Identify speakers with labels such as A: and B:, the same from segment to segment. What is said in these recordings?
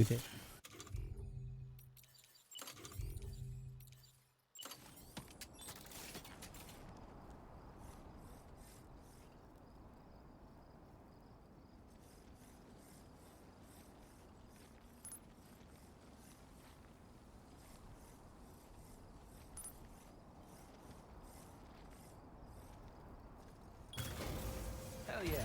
A: Okay.
B: Hell yeah.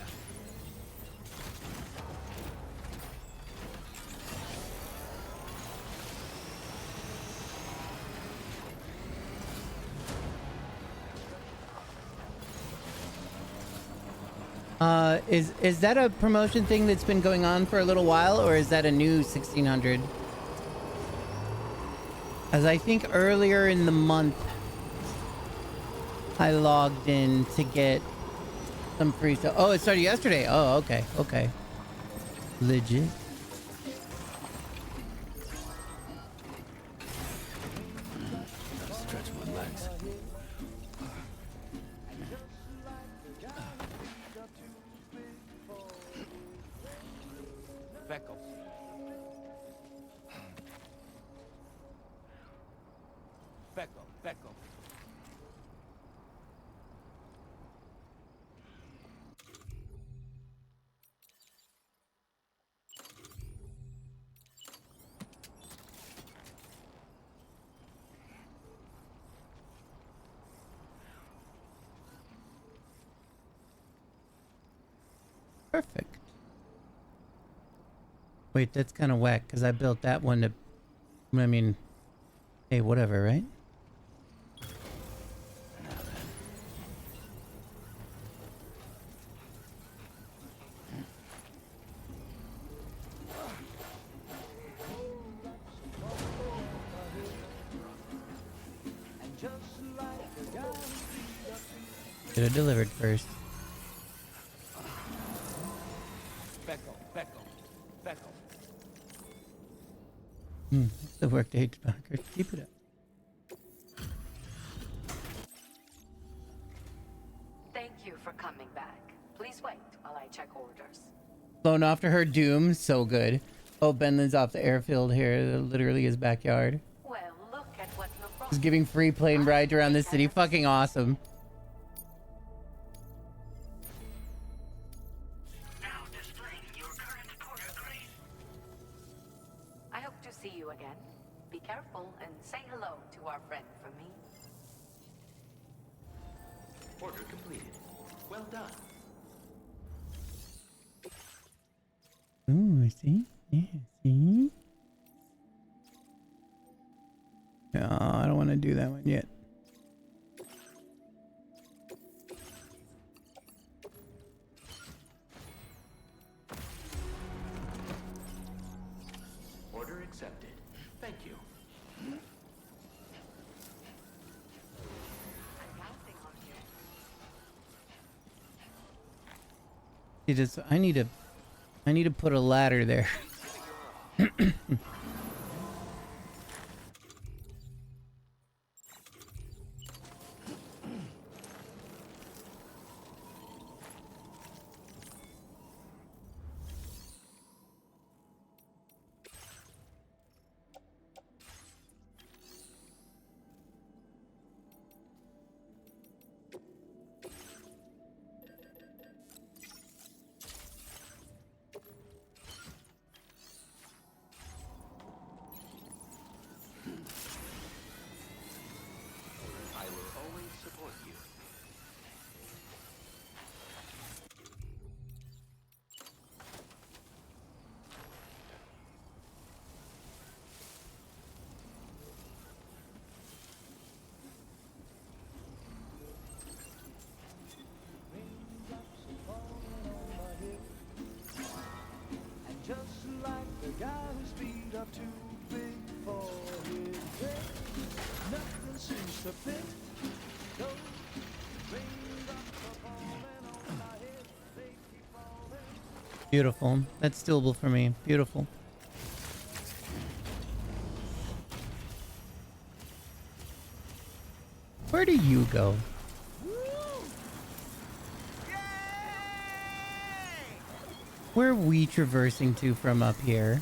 A: Is that a promotion thing that's been going on for a little while, or is that a new 1600? As I think earlier in the month, I logged in to get some free stuff. Oh, it started yesterday. Oh, okay, okay. Legit.
B: Stretch my legs. Beckle. Beckle, Beckle.
A: Perfect. Wait, that's kind of whack because I built that one to. I mean, hey, whatever, right? Should have delivered first.
B: Beckle, Beckle, Beckle.
A: The workday bunker. Keep it up.
C: Thank you for coming back. Please wait while I check orders.
A: Flown off to her doom. So good. Oh, Benlin's off the airfield here. Literally his backyard.
C: Well, look at what you brought.
A: He's giving free plane rides around the city. Fucking awesome.
C: Now displaying your current porter grade. I hope to see you again. Be careful and say hello to our friend for me.
B: Order completed. Well done.
A: Ooh, I see. Yeah, see? No, I don't want to do that one yet.
B: Order accepted. Thank you.
C: I'm counting on you.
A: It just, I need to put a ladder there.
B: I will always support you.
D: And just like the guy whose feet are too big for his head, nothing seems to fit. Those raindrops are falling on my head, they keep falling.
A: Beautiful. That's doable for me. Beautiful. Where do you go? Where are we traversing to from up here?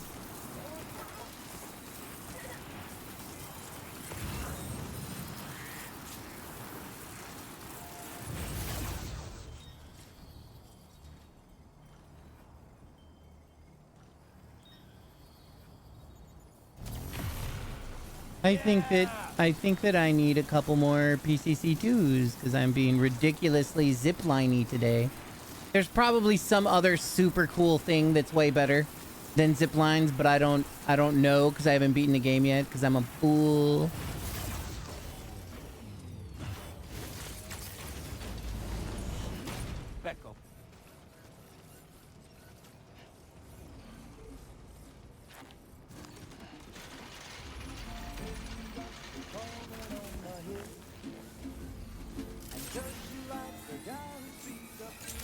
A: I think that I need a couple more PCC2s because I'm being ridiculously zipliney today. There's probably some other super cool thing that's way better than zip lines, but I don't know because I haven't beaten the game yet because I'm a fool.
B: Becco.
D: And just like the guy whose feet up to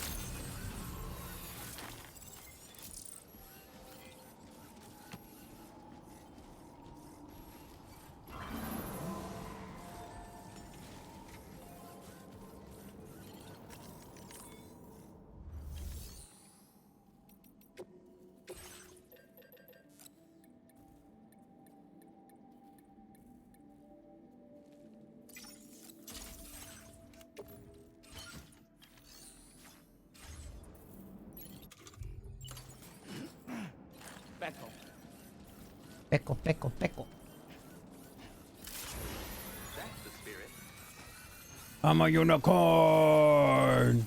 B: Becco.
A: Peckle, peckle, peckle.
B: That's the spirit.
A: I'm a unicorn.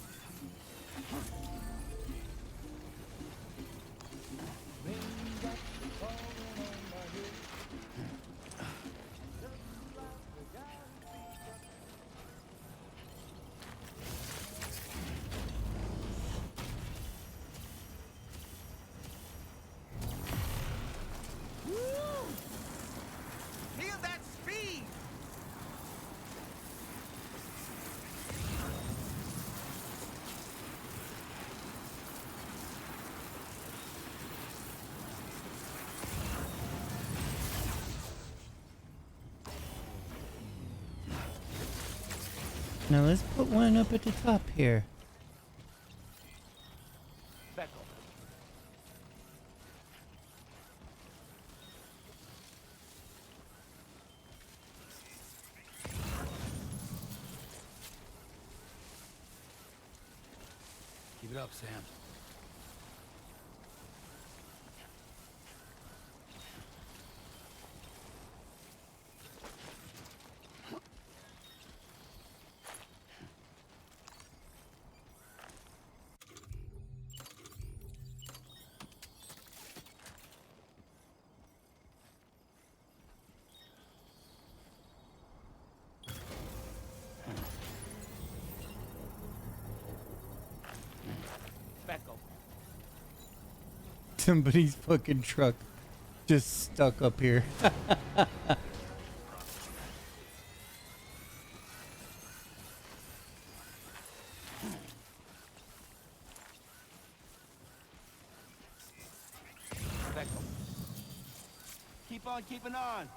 B: Feel that speed!
A: Now let's put one up at the top here.
B: Becco.
E: Keep it up, Sam.
B: Becco.
A: Somebody's fucking truck just stuck up here.
B: Becco. Keep on keeping on.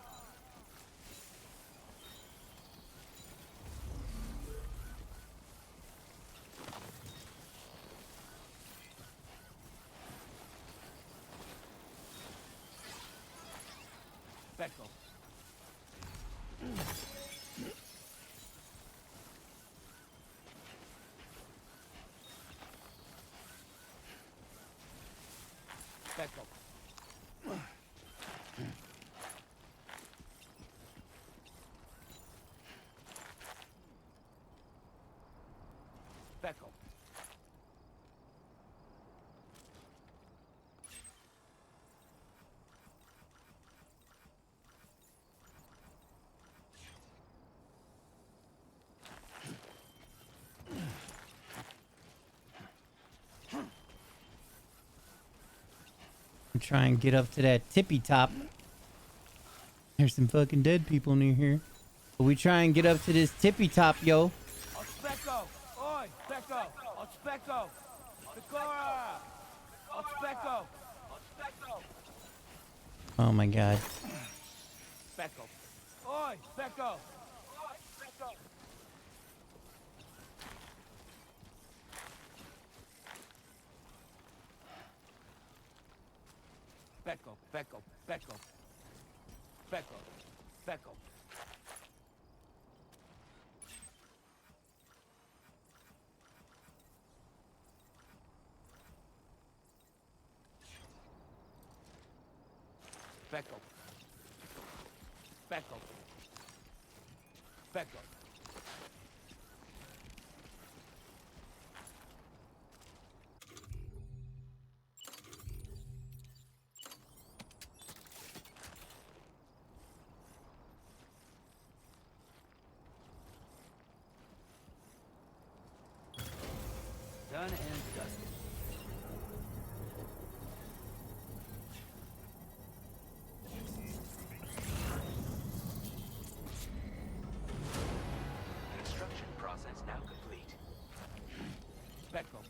B: Becco. Becco. Becco.
A: Try and get up to that tippy top. There's some fucking dead people near here. But we try and get up to this tippy top, yo.
B: Ospecco. Oi, Becco. Ospecco. Pecora. Ospecco. Ospecco.
A: Oh my god.
B: Becco. Oi, Becco. Oi, Becco. Becco, Becco, Becco. Becco, Becco. Becco. Becco. Becco. Done and dusted.
F: Construction process now complete.
B: Becco.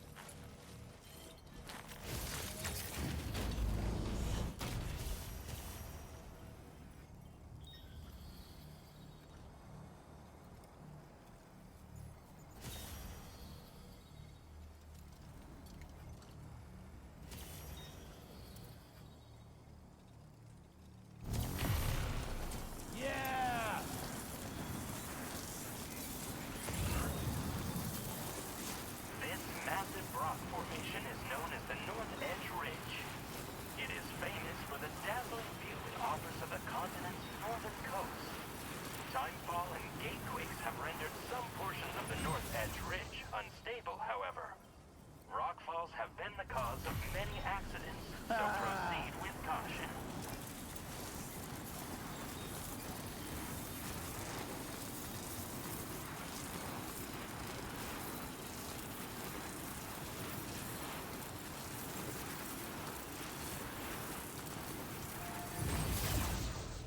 B: Yeah!
F: This massive rock formation is known as the North Edge Ridge. It is famous for the dazzling view it offers of the continent's northern coast. Timefall and gatequakes have rendered some portions of the North Edge Ridge unstable, however. Rockfalls have been the cause of many accidents, so proceed with caution.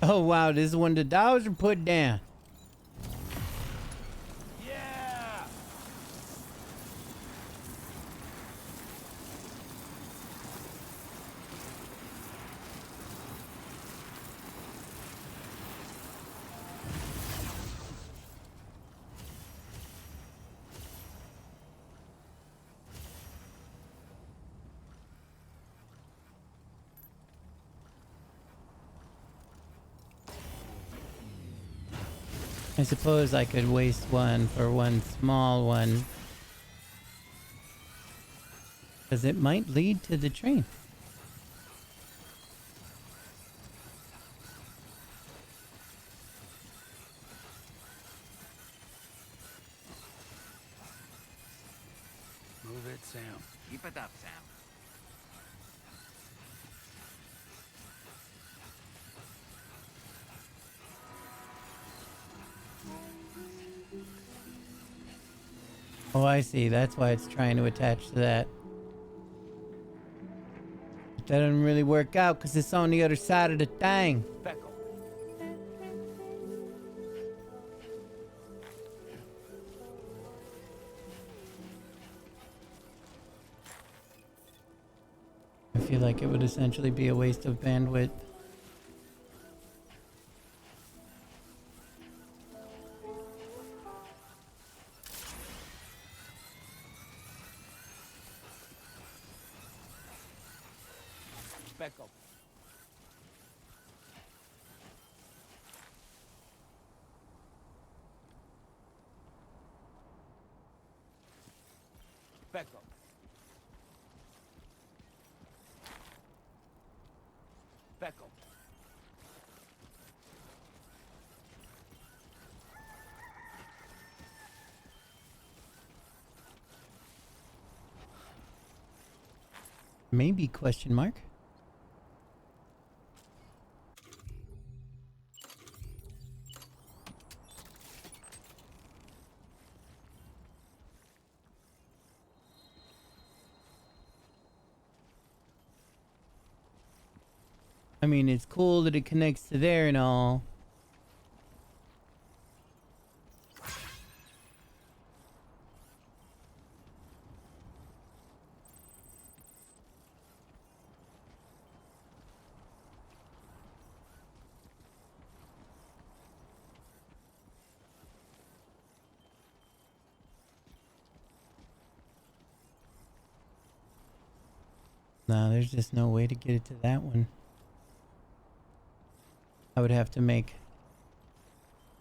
A: Oh wow, this is when the dogs are put down.
B: Yeah!
A: I suppose I could waste one for one small one. Because it might lead to the train.
E: Move it, Sam.
F: Keep it up, Sam.
A: Oh, I see. That's why it's trying to attach to that. But that doesn't really work out because it's on the other side of the thing.
B: Becco.
A: I feel like it would essentially be a waste of bandwidth.
B: Becco. Becco. Becco.
A: Maybe question mark. I mean, it's cool that it connects to there and all. No, there's just no way to get it to that one. I would have to make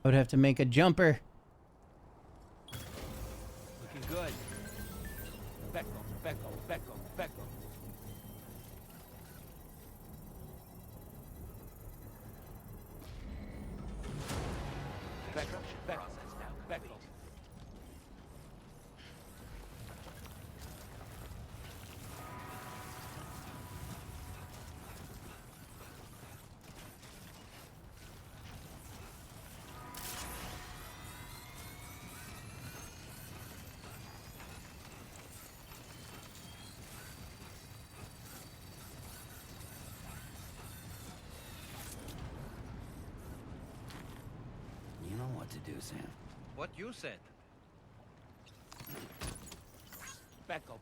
A: a jumper.
B: Looking good. Becco. Becco. Becco. Becco.
A: do, Sam.
F: What you said.
B: Back up.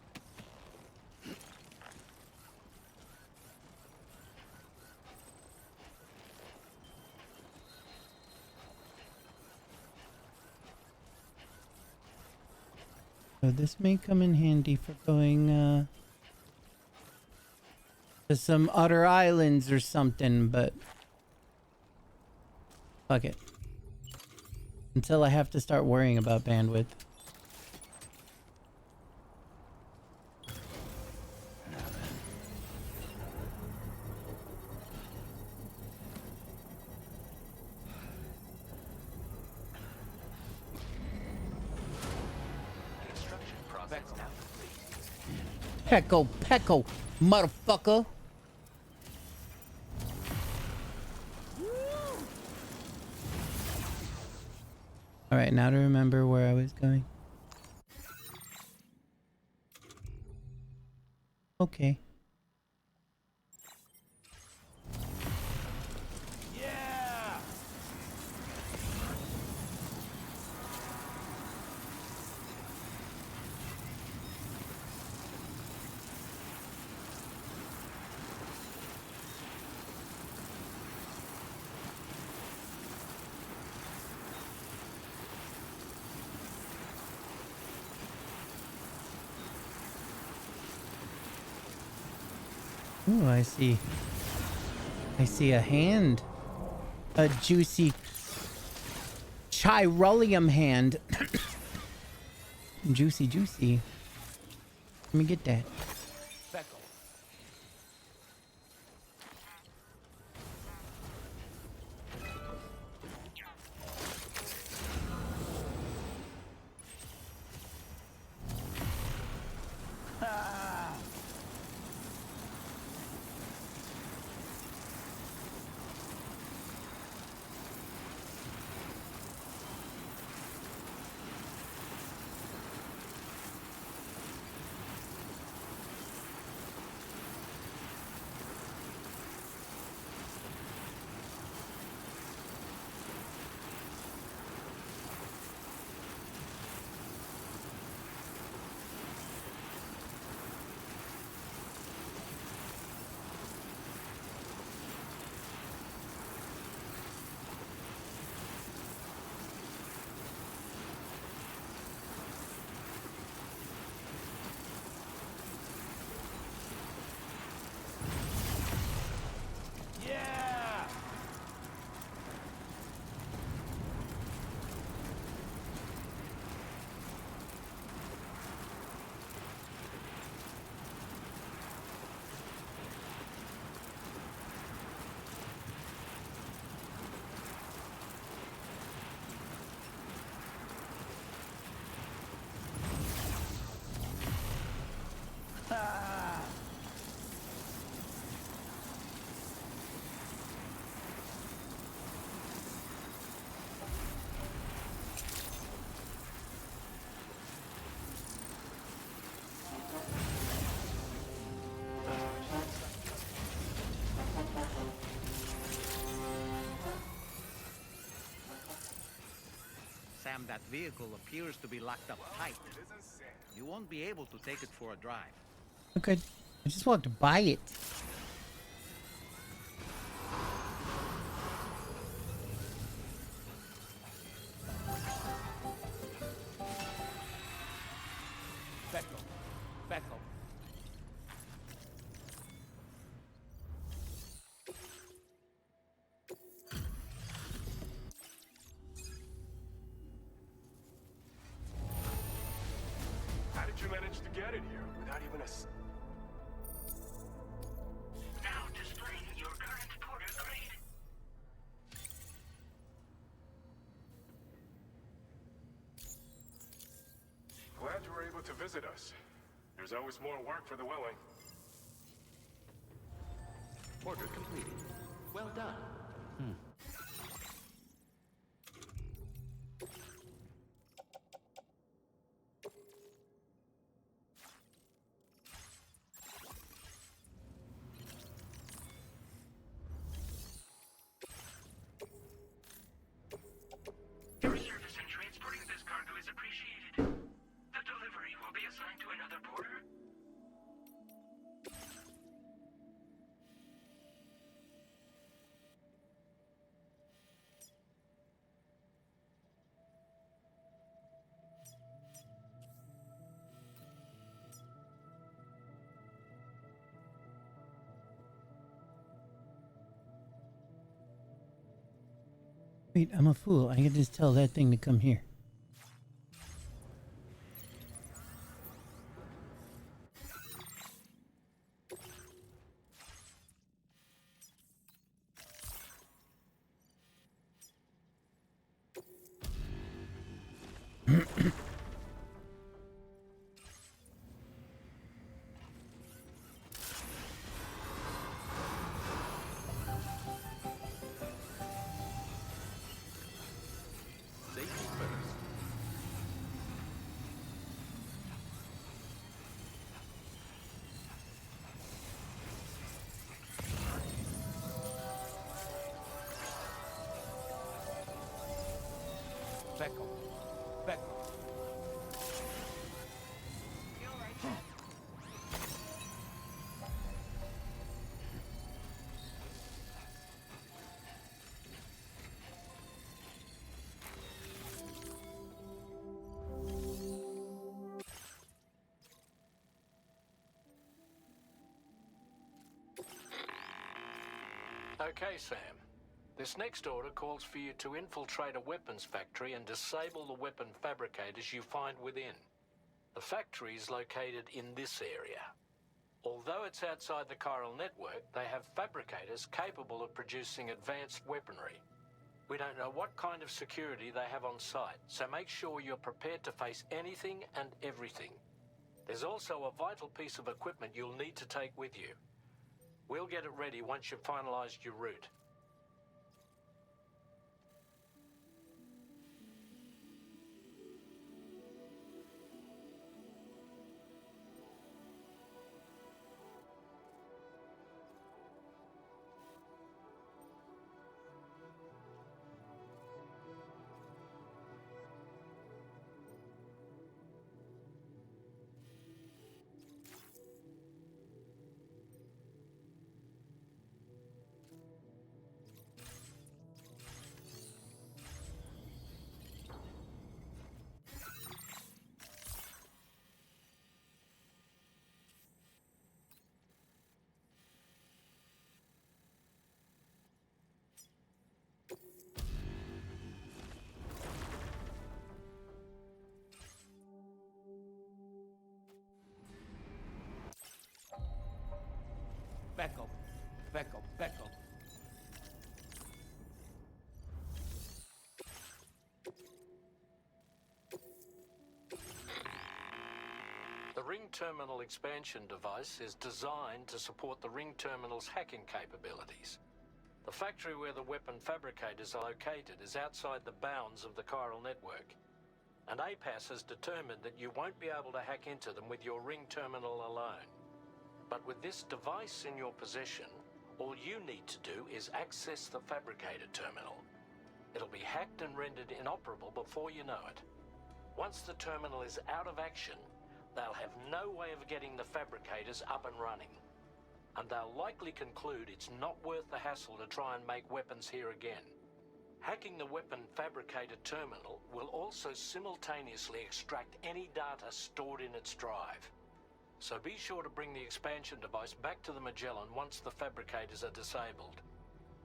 A: So this may come in handy for going to some other islands or something, but fuck it. Until I have to start worrying about bandwidth.
F: Construction process now complete.
A: Pecco, motherfucker. All right, now to remember where I was going. Okay.
B: Yeah!
A: Ooh, I see. I see a hand. A juicy chiralium hand. Juicy, juicy. Let me get that.
B: Back up. Yeah!
F: Sam, that vehicle appears to be locked up tight. You won't be able to take it for a drive.
A: Okay. I just walked by it.
B: Back up. Back up.
G: How did you manage to get it here without even a...
C: Now displaying your current porter grade.
G: Glad you were able to visit us. There's always more work for the willing.
F: Order completed. Well done.
C: Your
A: Wait, I'm a fool. I can just tell that thing to come here.
B: Safety first. Beckle. Beckle.
H: Okay, Sam. This next order calls for you to infiltrate a weapons factory and disable the weapon fabricators you find within. The factory is located in this area. Although it's outside the chiral network, they have fabricators capable of producing advanced weaponry. We don't know what kind of security they have on site, so make sure you're prepared to face anything and everything. There's also a vital piece of equipment you'll need to take with you. We'll get it ready once you've finalized your route.
B: Beckle. Beckle. Beckle.
H: The ring terminal expansion device is designed to support the ring terminal's hacking capabilities. The factory where the weapon fabricators are located is outside the bounds of the chiral network, and APAS has determined that you won't be able to hack into them with your ring terminal alone. But with this device in your possession, all you need to do is access the fabricator terminal. It'll be hacked and rendered inoperable before you know it. Once the terminal is out of action, they'll have no way of getting the fabricators up and running. And they'll likely conclude it's not worth the hassle to try and make weapons here again. Hacking the weapon fabricator terminal will also simultaneously extract any data stored in its drive. So be sure to bring the expansion device back to the Magellan once the fabricators are disabled.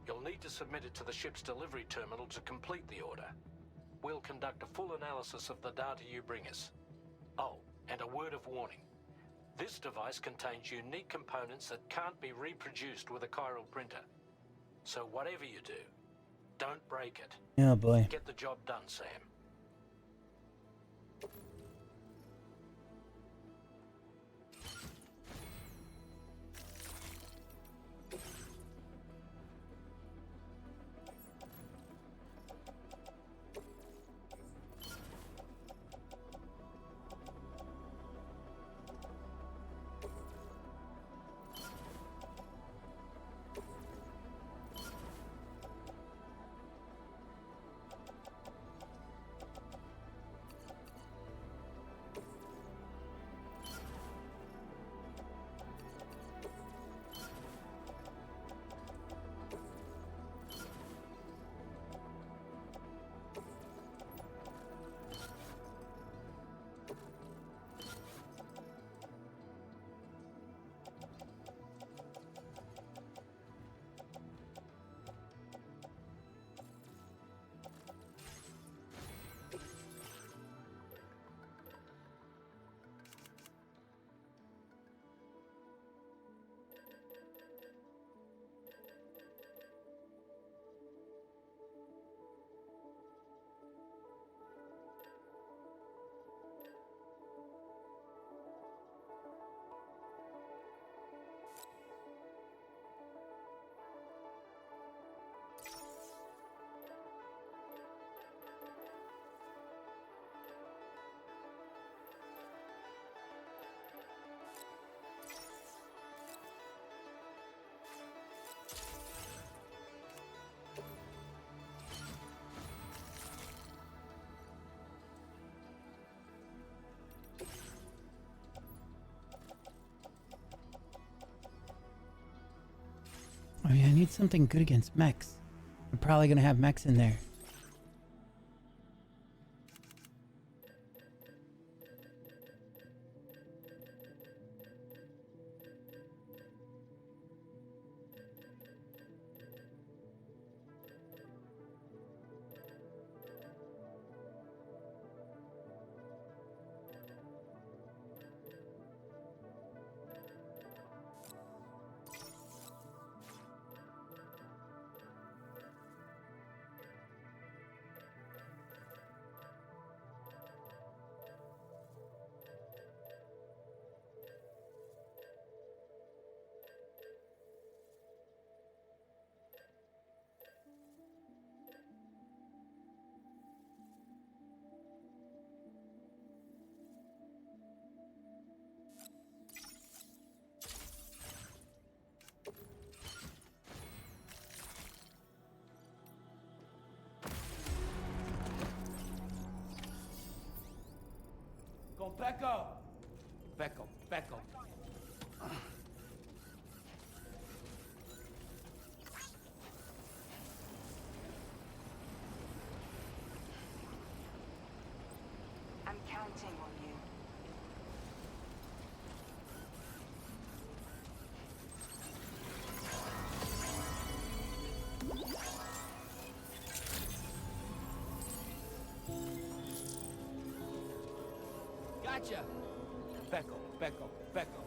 H: You'll need to submit it to the ship's delivery terminal to complete the order. We'll conduct a full analysis of the data you bring us. Oh, and a word of warning. This device contains unique components that can't be reproduced with a chiral printer. So whatever you do, don't break it.
A: Oh boy.
H: Get the job done, Sam.
A: I mean, I need something good against mechs. I'm probably gonna have mechs in there.
B: Go back up. Back up, back up.
C: I'm counting on you.
B: Gotcha. Back up, back up, back up.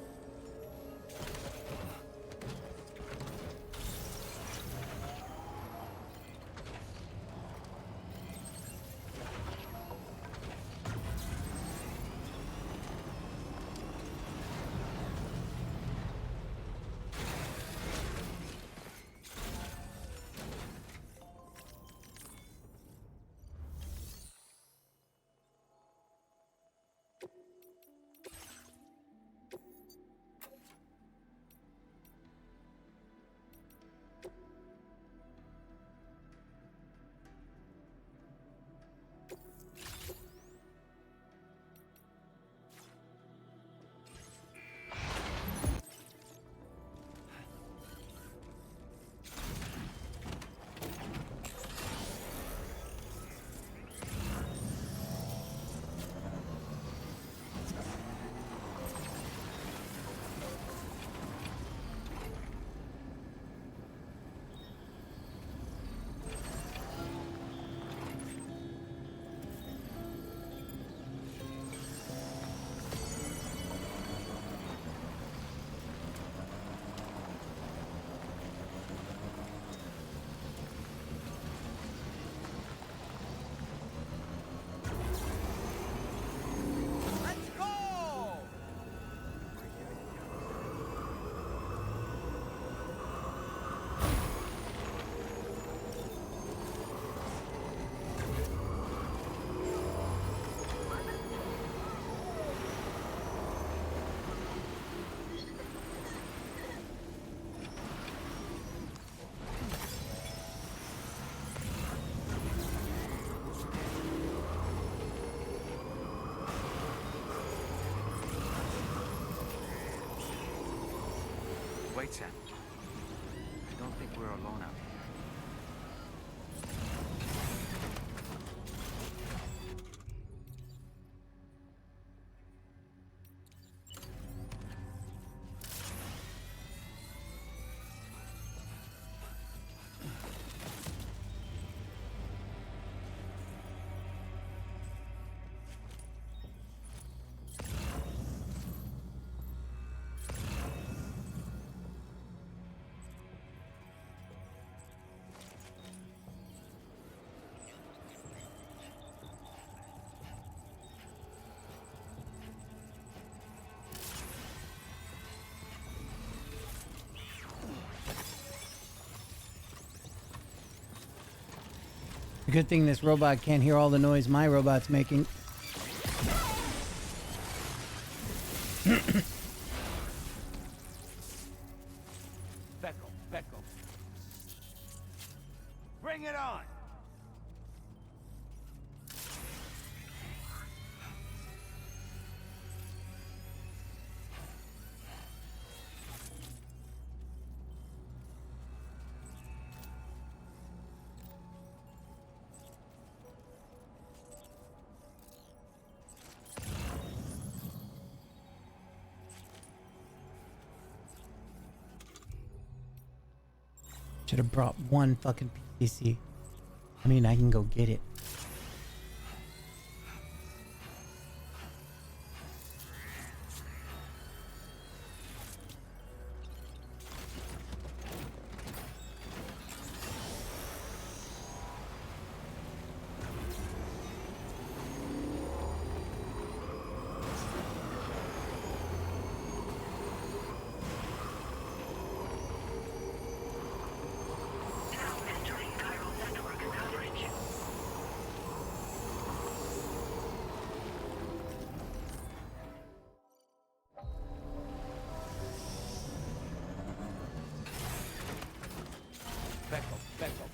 B: Let's go!
I: Wait, Sam. I don't think we're alone out here.
A: Good thing this robot can't hear all the noise my robot's making.
B: Back up, back up. Bring it on!
A: Should have brought one fucking PCC. I mean, I can go get it.
C: Now entering chiral network coverage.
B: Becco, Becco.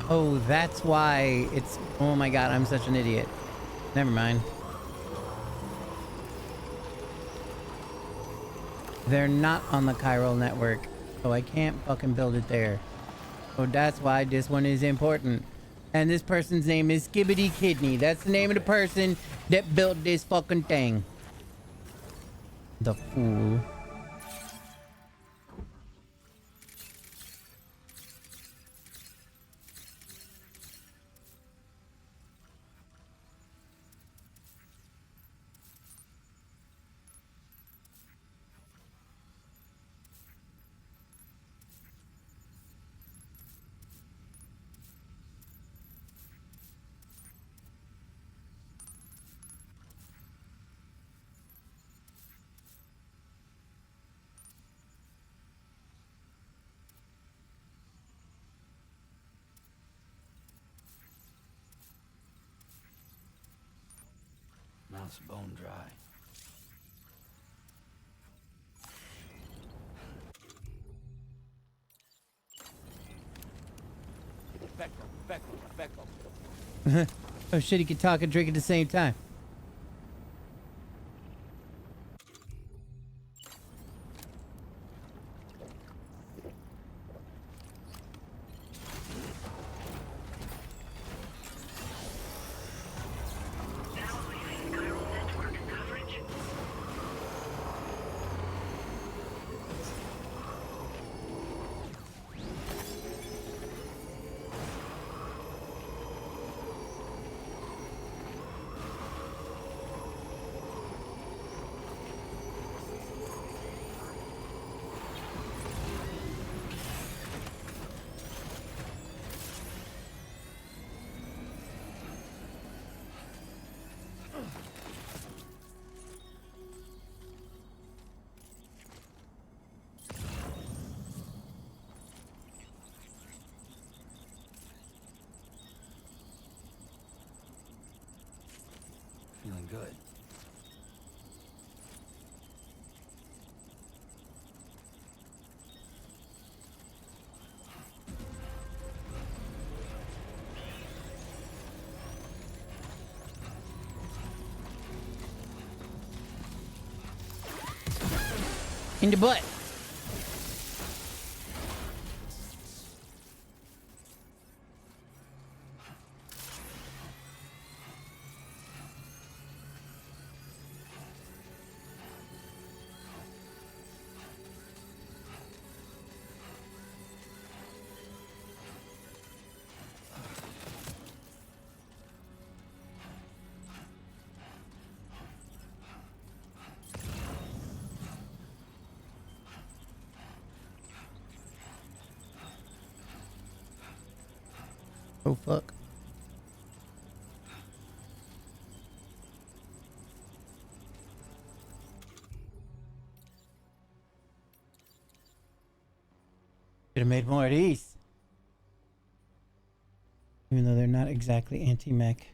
A: Oh, that's why it's... Oh my god, I'm such an idiot. Never mind. They're not on the chiral network, so I can't fucking build it there. So that's why this one is important. And this person's name is Skibbity Kidney. That's the name of the person that built this fucking thing. The fool.
E: Mouth's bone dry.
B: Becco, Becco, Becco.
A: Oh shit, he can talk and drink at the same time.
C: Now leaving chiral network coverage.
E: Feeling good.
A: In the butt. Oh fuck. Should have made more of these. Even though they're not exactly anti-mech.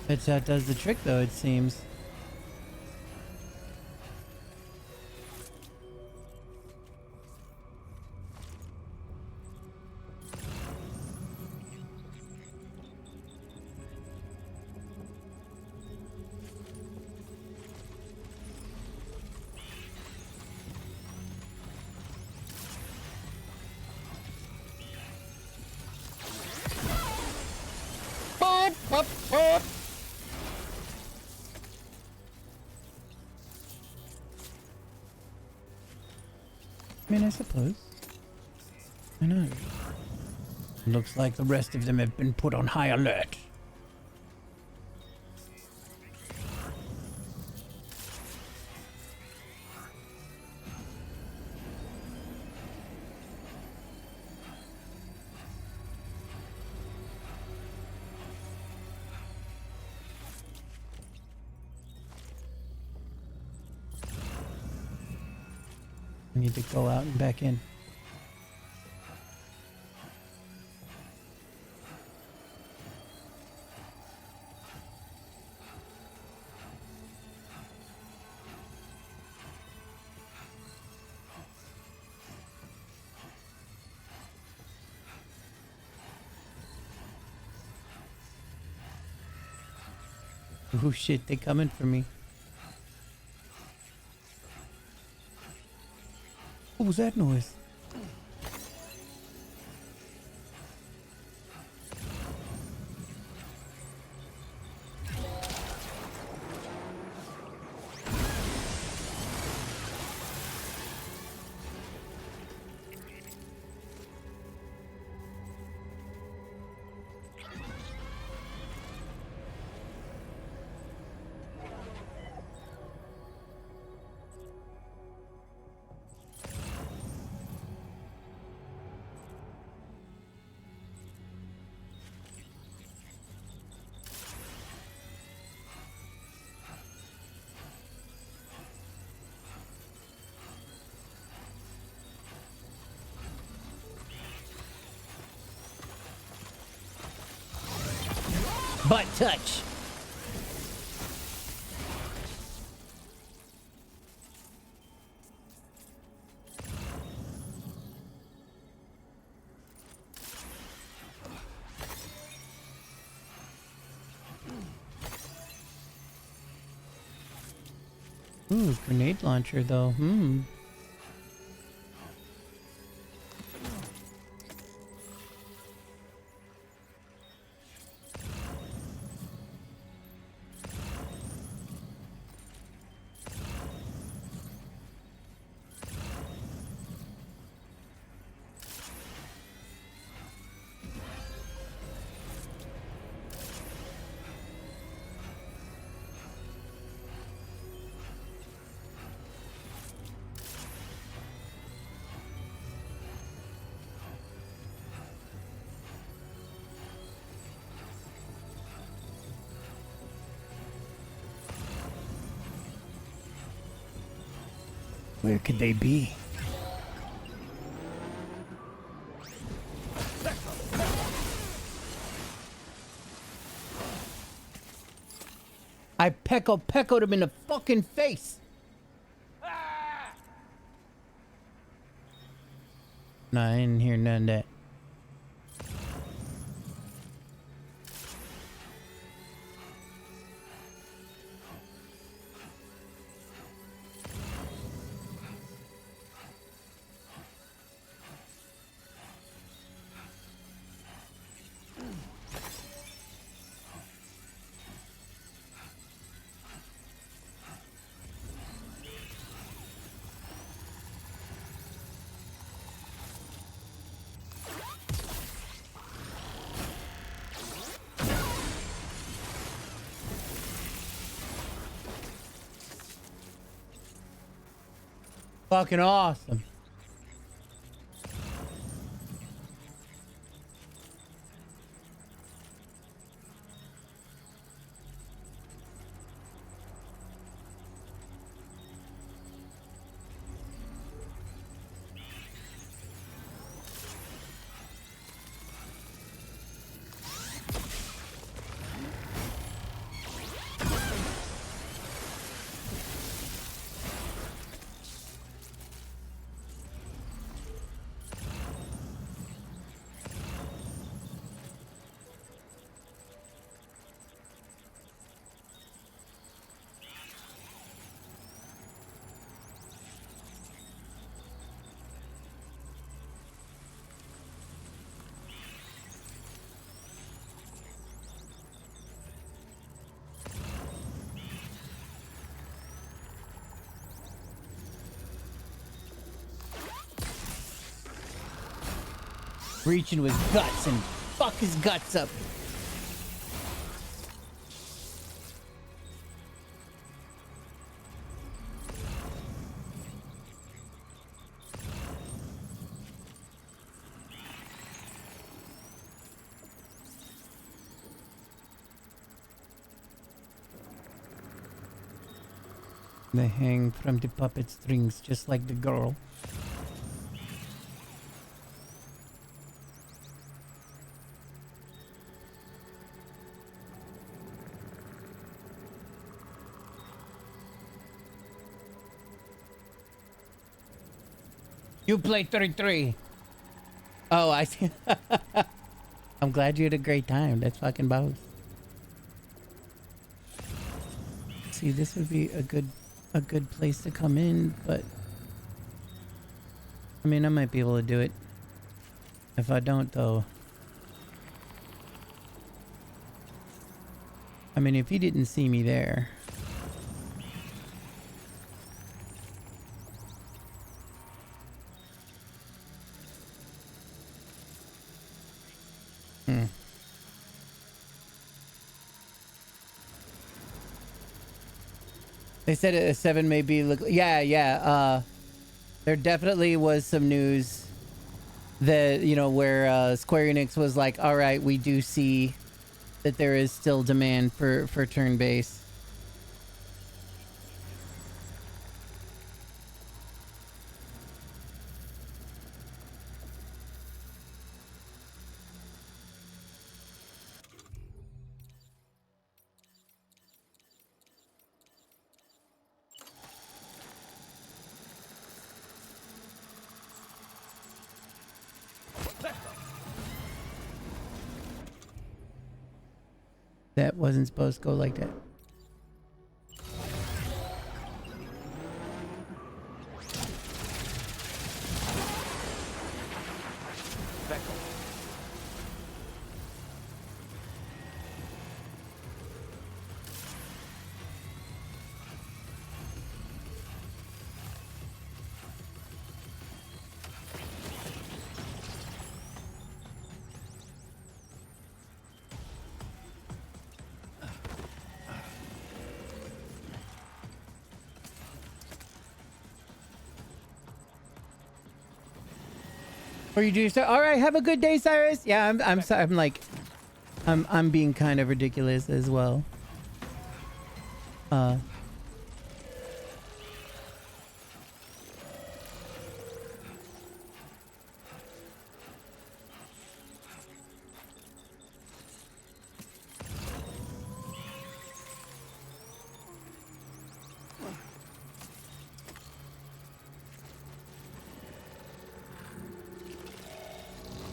A: Headshot does the trick though, it seems. I mean, I suppose. I know. Looks like the rest of them have been put on high alert. I need to go out and back in. Oh shit, they coming for me. What was that noise? Butt touch. Ooh, grenade launcher though. Where could they be? I peccoed him in the fucking face. Nah, I didn't hear none of that. Fucking awesome. Reaching with guts and fuck his guts up. They hang from the puppet strings just like the girl. You played 33. Oh, I see. I'm glad you had a great time. That's fucking both. See, this would be a good place to come in, but I mean, I might be able to do it. If I don't, though, I mean, if he didn't see me there. They said a 7 may be yeah. There definitely was some news that, you know, where Square Enix was like, all right, we do see that there is still demand for turn-based. That wasn't supposed to go like that. Or you do so. All right, have a good day, Cyrus. Yeah, I'm being kind of ridiculous as well.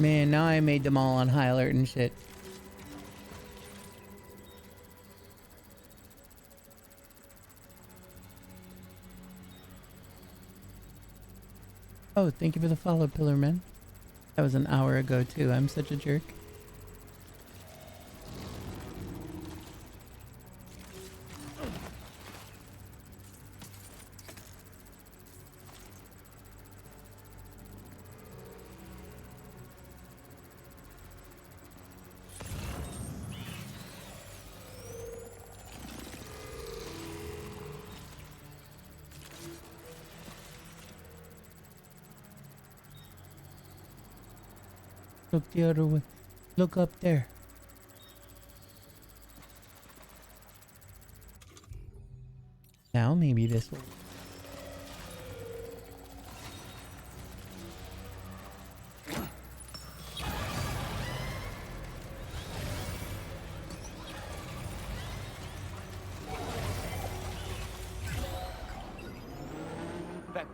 A: Man, now I made them all on high alert and shit. Oh, thank you for the follow, Pillarman. That was an hour ago, too. I'm such a jerk. Look the other way. Look up there. Now maybe this will.
B: Back.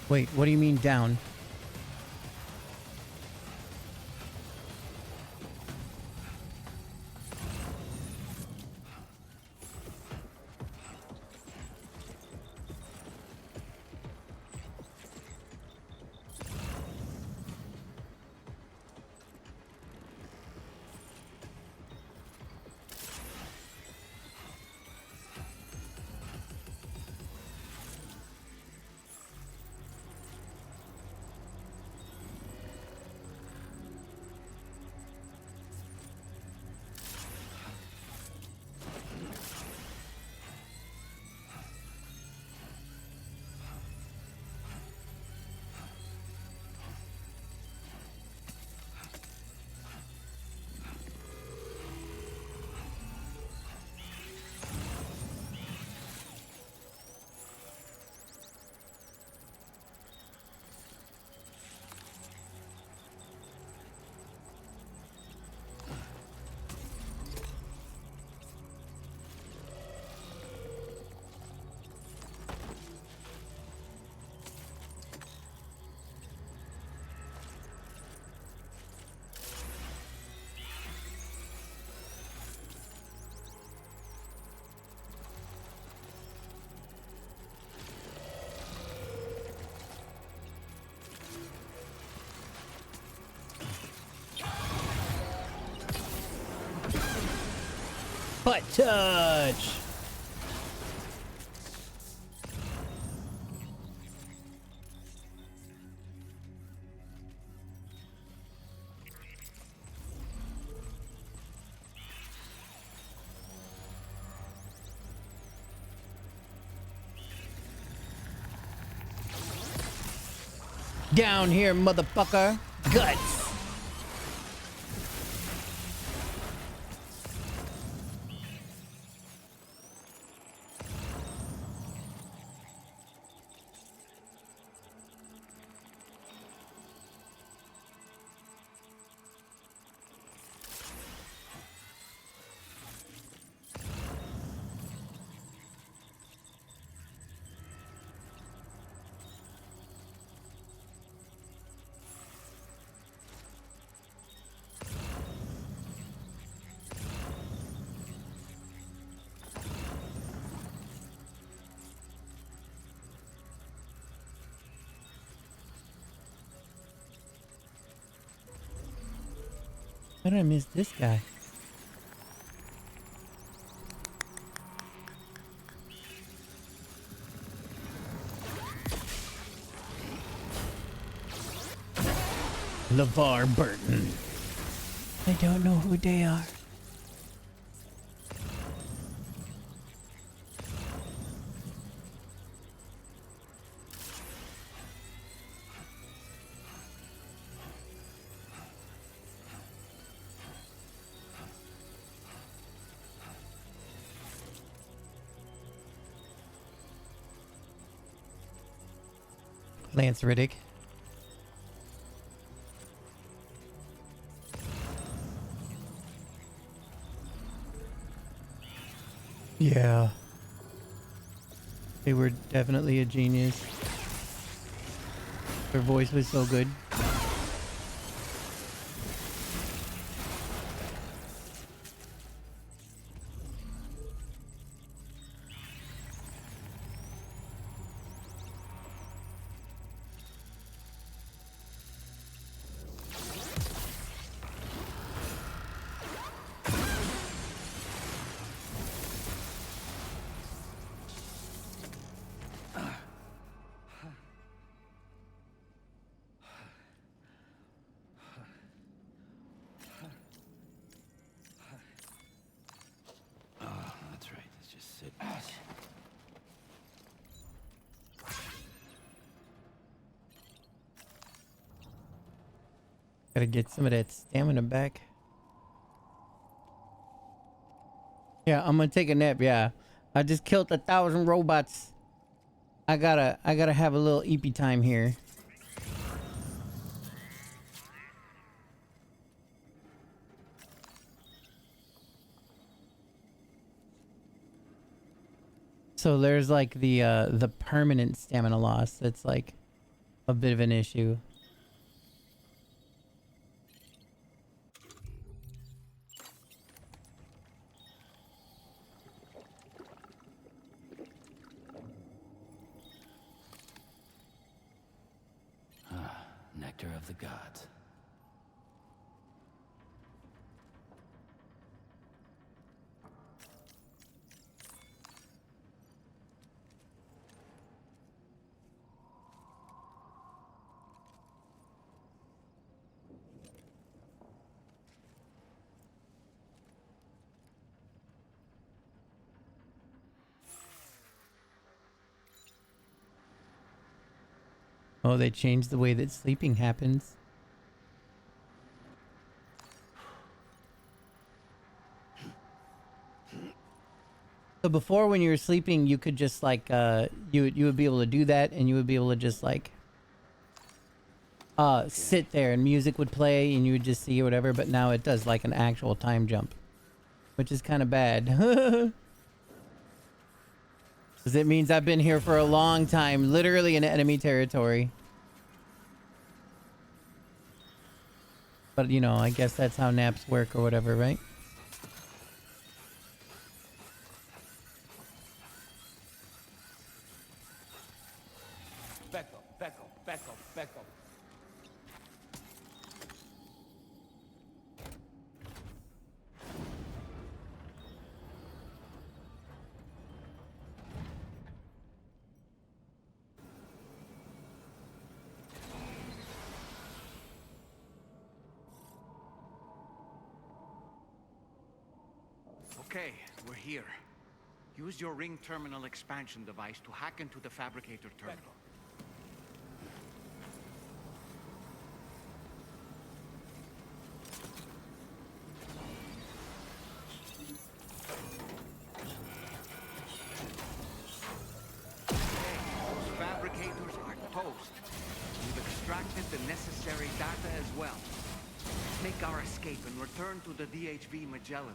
A: Wait, what do you mean down? Butt touch! Down here, motherfucker. Guts. How did I miss this guy? LeVar Burton. I don't know who they are. Lance Riddick. Yeah. They were definitely a genius. Their voice was so good. Gotta get some of that stamina back. Yeah, I'm gonna take a nap. Yeah, I just killed 1,000 robots. I gotta have a little EP time here. So there's like the permanent stamina loss. That's like a bit of an issue.
E: Nectar of the gods.
A: Oh, they changed the way that sleeping happens. So before, when you were sleeping, you could just like you would be able to do that, and you would be able to just like sit there, and music would play, and you would just see or whatever. But now it does like an actual time jump, which is kind of bad. Because it means I've been here for a long time, literally in enemy territory. But you know, I guess that's how naps work or whatever, right?
B: Back up, back up, back up, back up.
I: Okay, we're here. Use your ring terminal expansion device to hack into the fabricator terminal. Okay, those fabricators are toast. We've extracted the necessary data as well. Let's make our escape and return to the DHV Magellan.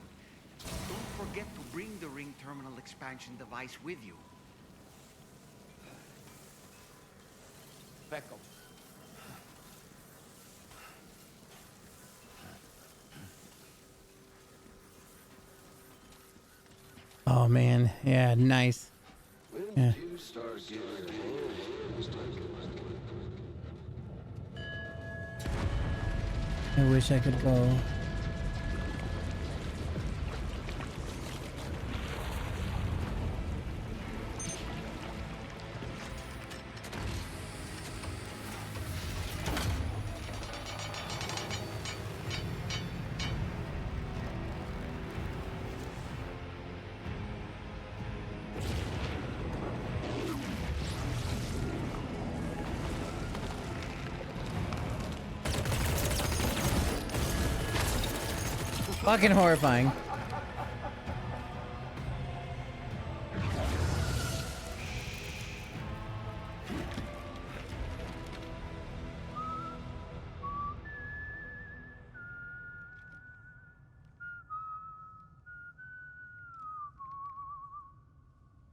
I: Don't forget to bring the ring terminal expansion device with you.
B: Back up.
A: Oh man, yeah, nice. Yeah. I wish I could go. Fucking horrifying.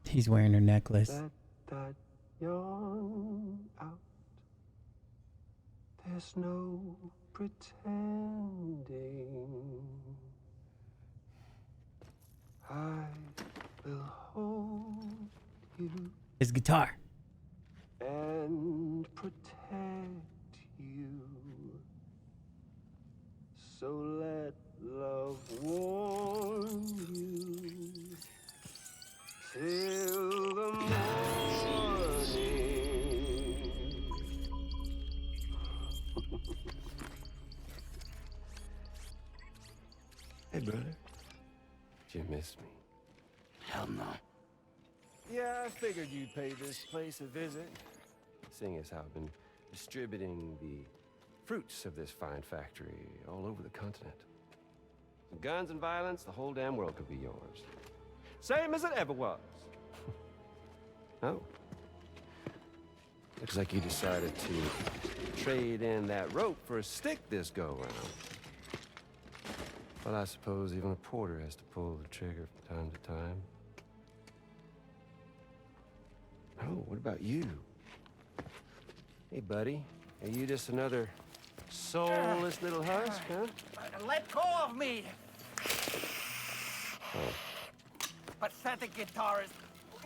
A: He's wearing her necklace.
D: Let that yawn out. There's no pretending. I will hold you
A: His guitar.
D: and protect you. So let love warm you till the morning. Hey, brother. Did you miss me?
E: Hell no.
D: Yeah, I figured you'd pay this place a visit, seeing as how I've been distributing the
J: fruits of this fine factory all over the continent. Some guns and violence, the whole damn world could be yours. Same as it ever was. Oh. Looks like you decided to trade in that rope for a stick this go-around. Well, I suppose even a porter has to pull the trigger from time to time. Oh, what about you? Hey, buddy. Are you just another soulless little husk, huh?
B: Let go of me!
J: Oh.
B: Pathetic guitarist.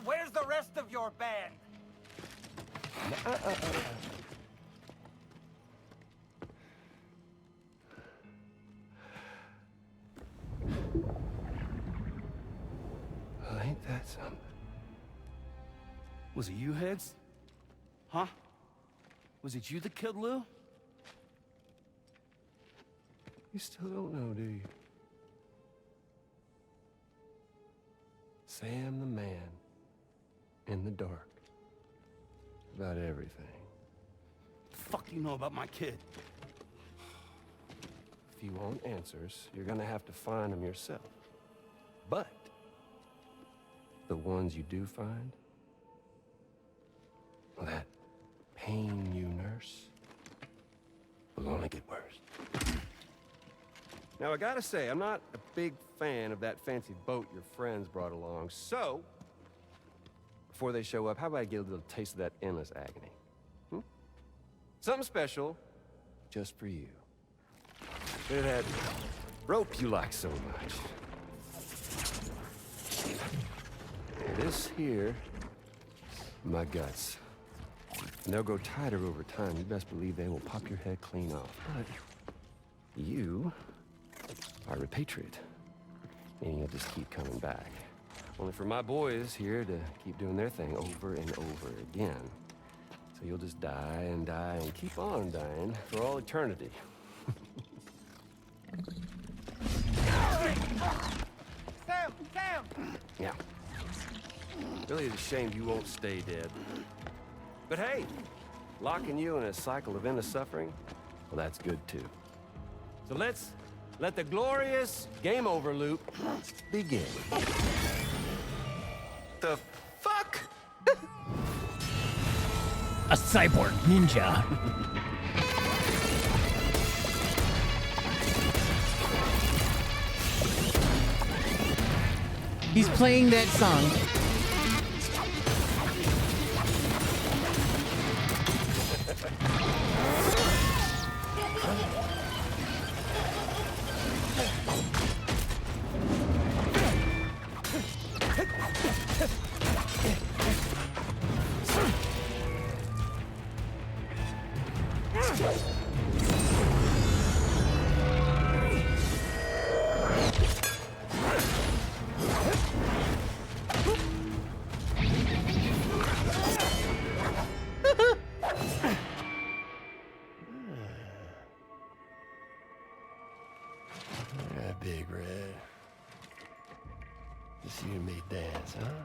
B: Where's the rest of your band?
J: Well, ain't that something?
E: Was it you, Higgs? Huh? Was it you that killed Lou?
J: You still don't know, do you? Sam the man. In the dark. About everything.
E: The fuck do you know about my kid?
J: If you want answers, you're gonna have to find them yourself. But the ones you do find, well, that pain you nurse will only get worse. Now, I gotta say, I'm not a big fan of that fancy boat your friends brought along, so before they show up, how about I get a little taste of that endless agony? Hmm? Something special just for you. Look at that rope you like so much. This here, my guts. And they'll grow tighter over time. You best believe they will pop your head clean off. But you are a patriot. And you'll just keep coming back. Only for my boys here to keep doing their thing over and over again. So you'll just die and die and keep on dying for all eternity.
B: Sam! Sam!
J: Yeah. Really is a shame you won't stay dead. But hey, locking you in a cycle of endless suffering, well, that's good too. So let's let the glorious game over loop begin. The fuck?
A: A cyborg ninja. He's playing that song.
J: Yeah, Big Red. Just you and me dance, huh?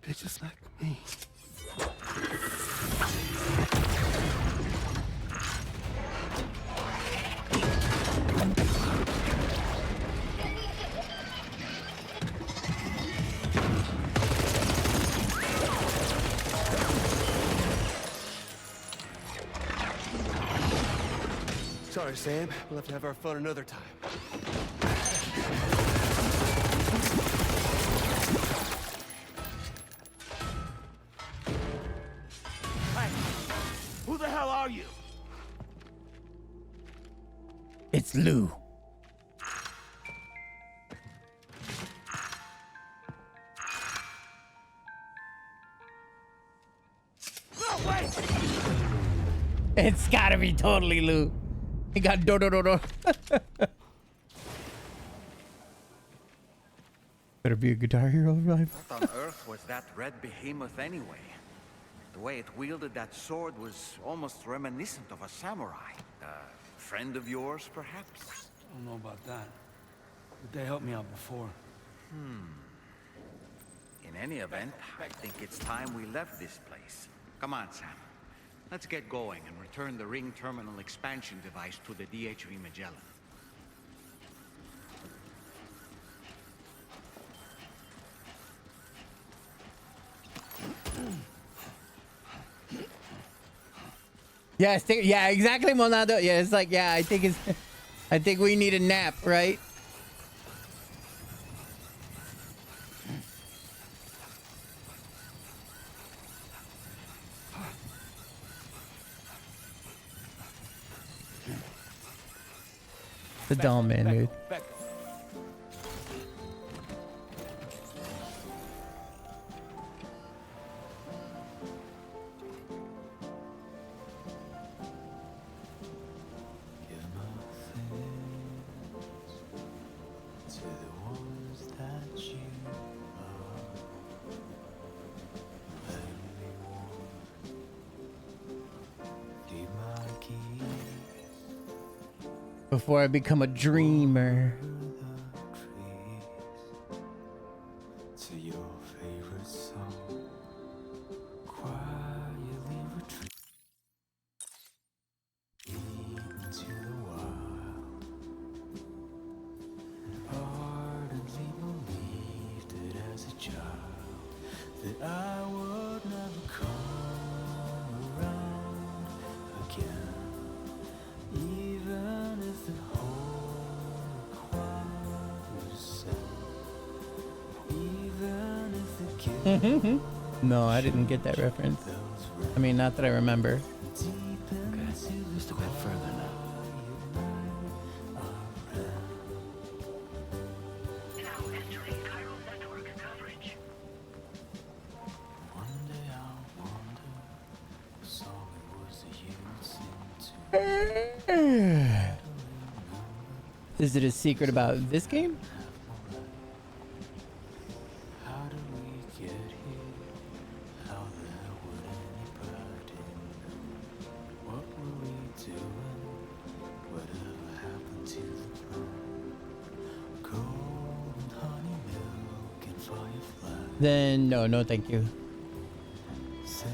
J: Bitches like me. Sorry, Sam. We'll have to have our fun another time.
A: Lou.
B: No, wait!
A: It's gotta be totally Lou. He got do. Better be a Guitar Hero vibe.
I: What on earth was that red behemoth anyway? The way it wielded that sword was almost reminiscent of a samurai. A friend of yours, perhaps?
E: Don't know about that. But they helped me out before.
I: In any event, I think it's time we left this place. Come on, Sam. Let's get going and return the ring terminal expansion device to the DHV Magellan.
A: Yeah, yeah, exactly, Monado. Yeah, it's like, yeah, I think we need a nap, right? The doll man, dude.
B: Back.
A: Before I become a dreamer.
D: To your favorite song, quietly retreat into the wild, and ardently believed it as a child that I would never come around again, even if the whole crowd was sad.
A: No, I didn't get that reference. I mean, not that I remember.
J: Okay, just a bit further now.
C: Now entering chiral network coverage.
D: One day I'll wonder what song it was that you would sing to.
A: Is it a secret about this game?
D: How did we get here? How the hell would anybody know? What were we doing? Whatever happened to the plan? Gold and honey milk and fireflies.
A: Then no, thank you.
D: Savor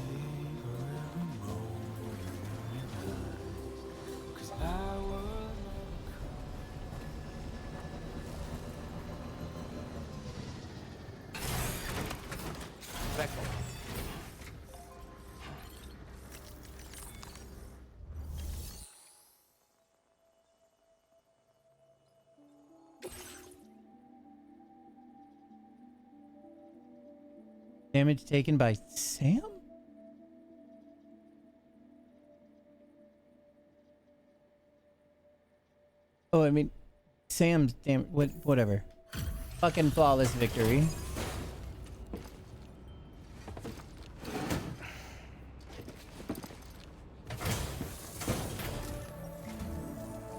D: every moment in your life, 'cause I would
B: Back.
A: Damage taken by Sam? Oh, I mean, Sam's whatever. Fucking flawless victory.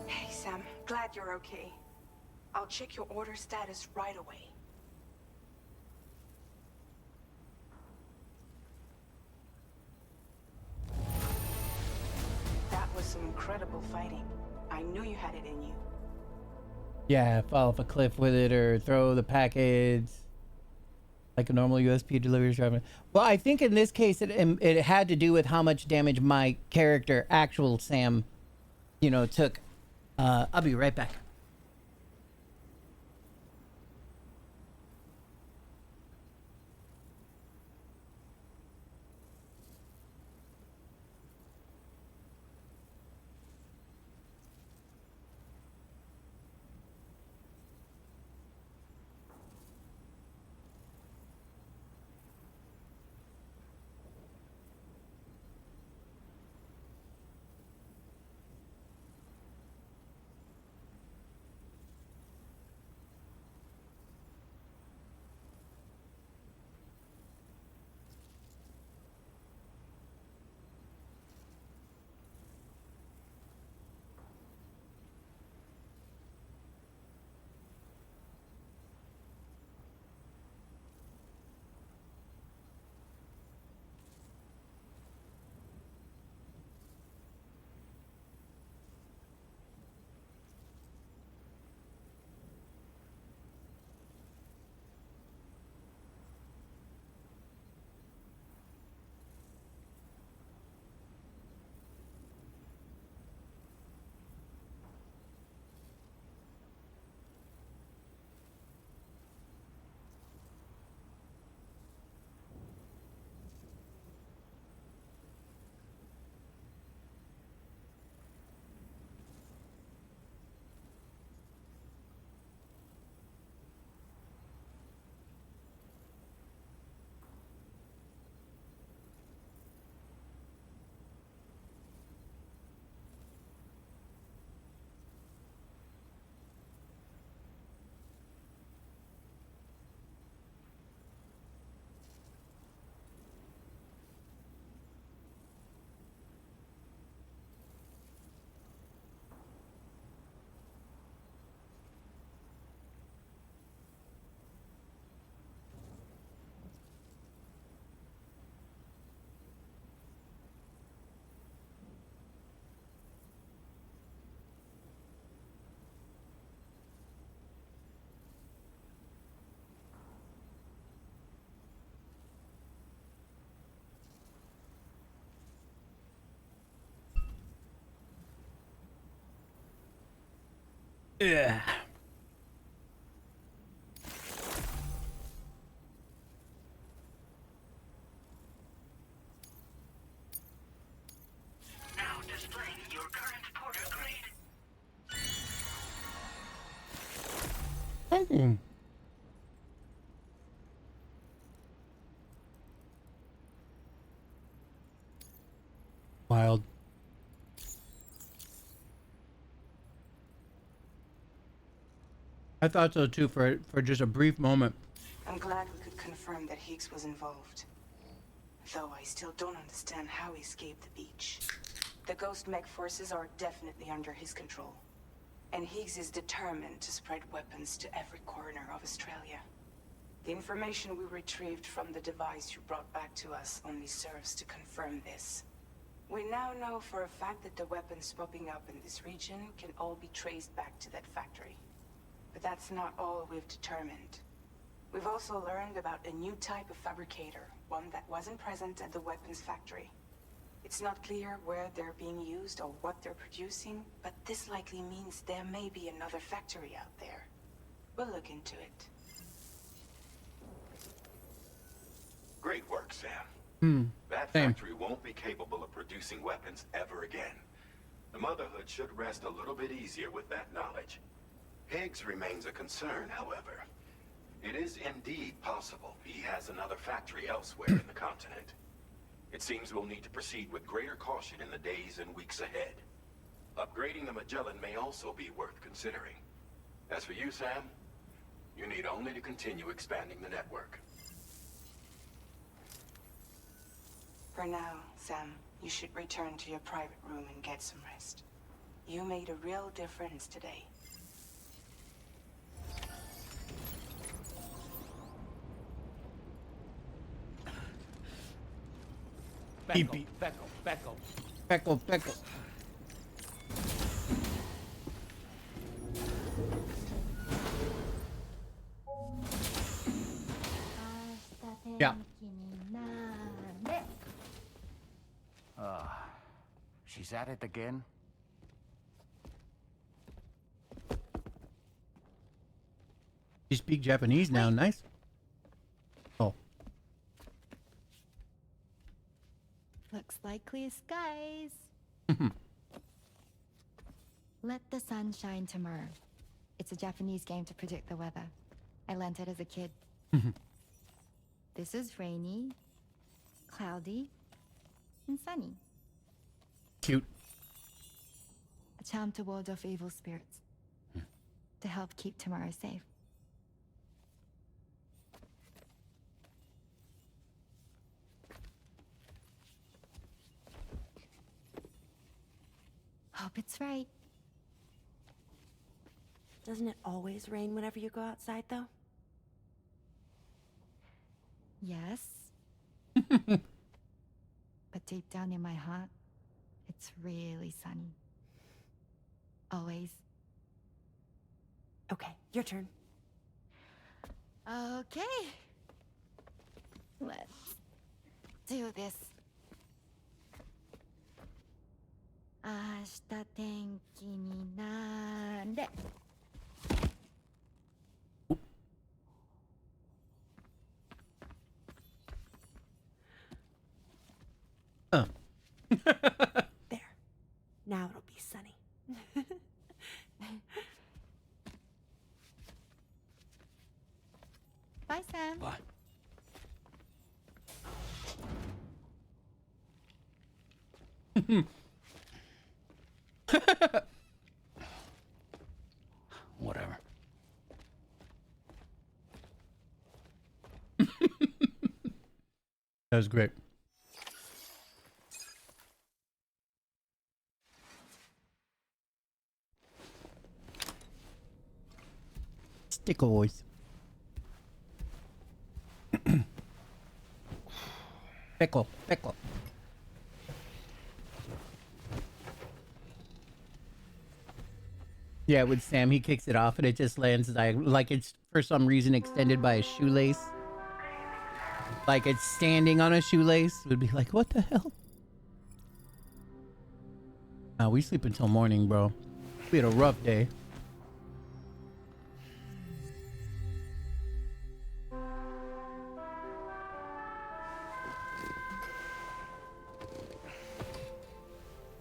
K: Hey, Sam. Glad you're okay. I'll check your order status right away. That was some incredible fighting. I knew you had it in you.
A: Yeah, fall off a cliff with it or throw the package like a normal USP delivery driver. Well, I think in this case it had to do with how much damage my character, actual Sam, took. I'll be right back. Ugh.
F: Now displaying your current porter grade.
A: Oh. Wild. I thought so too for just a brief moment.
K: I'm glad we could confirm that Higgs was involved. Though I still don't understand how he escaped the beach. The Ghost Mech forces are definitely under his control. And Higgs is determined to spread weapons to every corner of Australia. The information we retrieved from the device you brought back to us only serves to confirm this. We now know for a fact that the weapons popping up in this region can all be traced back to that factory. But that's not all we've determined. We've also learned about a new type of fabricator, one that wasn't present at the weapons factory. It's not clear where they're being used or what they're producing, but this likely means there may be another factory out there. We'll look into it.
L: Great work, Sam. That
A: Same.
L: factory won't be capable of producing weapons ever again. The Motherhood should rest a little bit easier with that knowledge. Higgs remains a concern, however. It is indeed possible he has another factory elsewhere in the continent. It seems we'll need to proceed with greater caution in the days and weeks ahead. Upgrading the Magellan may also be worth considering. As for you, Sam, you need only to continue expanding the network.
K: For now, Sam, you should return to your private room and get some rest. You made a real difference today.
E: Beckle, Beckle, Beckle.
A: Peckle, peckle. Yeah.
I: She's at it again?
A: You speak Japanese now. Nice. Oh.
M: Looks like clear skies. Let the sun shine tomorrow. It's a Japanese game to predict the weather. I learned it as a kid. This is rainy, cloudy, and sunny.
A: Cute.
M: A charm to ward off evil spirits. To help keep tomorrow safe. Hope it's right.
N: Doesn't it always rain whenever you go outside, though?
M: Yes. But deep down in my heart, it's really sunny. Always.
N: Okay, your turn.
M: Okay. Let's do this. 明日天気になれ。
N: There. Now it'll be sunny.
M: Bye, Sam.
E: Bye. Whatever.
A: That was great. Stickles. Pickle, pickle. Yeah, with Sam, he kicks it off and it just lands like it's for some reason extended by a shoelace. Like it's standing on a shoelace. Would be like, what the hell? We sleep until morning, bro. We had a rough day.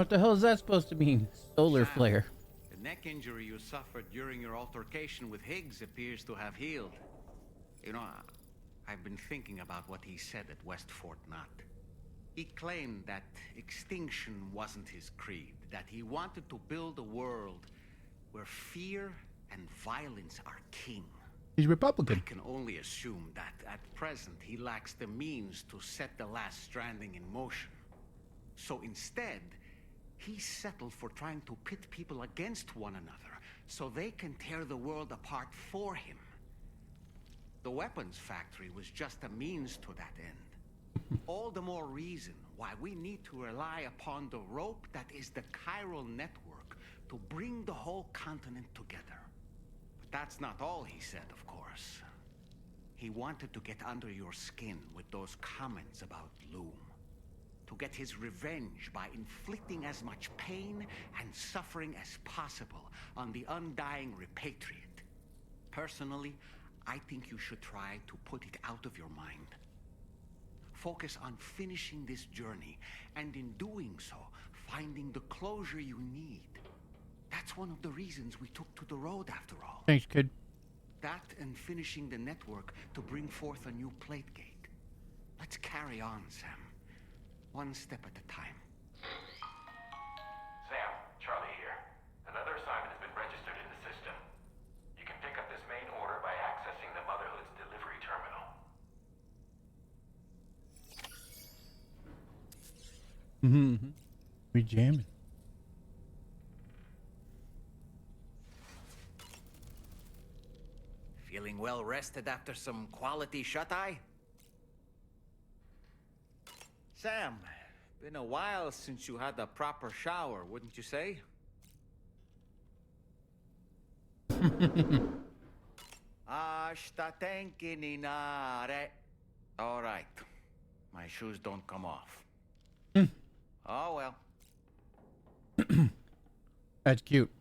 A: What the hell is that supposed to mean? Solar
I: Sam,
A: flare.
I: the neck injury you suffered during your altercation with Higgs appears to have healed. You know, I've been thinking about what he said at West Fort Knot. He claimed that extinction wasn't his creed, that he wanted to build a world where fear and violence are king.
A: He's Republican.
I: I can only assume that at present he lacks the means to set the last Stranding in motion. So instead, he settled for trying to pit people against one another so they can tear the world apart for him. The weapons factory was just a means to that end. All the more reason why we need to rely upon the rope that is the chiral network to bring the whole continent together. But that's not all he said, of course. He wanted to get under your skin with those comments about Loom. To get his revenge by inflicting as much pain and suffering as possible on the undying repatriate. Personally, I think you should try to put it out of your mind. Focus on finishing this journey, and in doing so, finding the closure you need. That's one of the reasons we took to the road after all.
A: Thanks, kid.
I: That and finishing the network to bring forth a new plate gate. Let's carry on, Sam. One step at a time.
F: Sam, Charlie here. Another assignment has been registered in the system. You can pick up this main order by accessing the Motherhood's delivery terminal.
A: We jamming.
I: Feeling well rested after some quality shut-eye? Sam, been a while since you had a proper shower, wouldn't you say? All right. My shoes don't come off. Oh, well.
A: That's cute.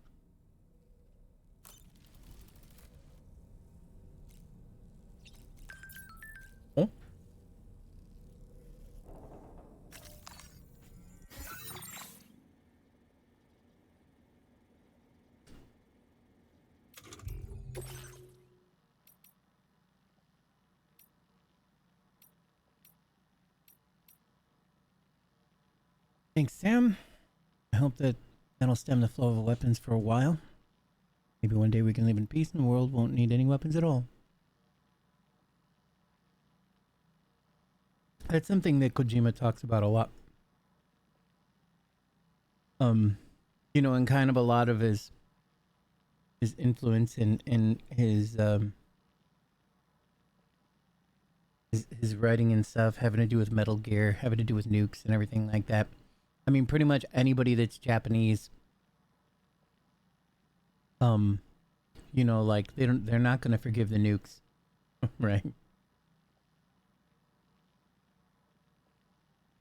A: Oh. Thanks, Sam. I hope that'll stem the flow of weapons for a while. Maybe one day we can live in peace and the world won't need any weapons at all. That's something that Kojima talks about a lot. You know, and kind of a lot of his influence in his writing and stuff having to do with Metal Gear, having to do with nukes and everything like that. I mean, pretty much anybody that's Japanese, you know, like they're not going to forgive the nukes, right?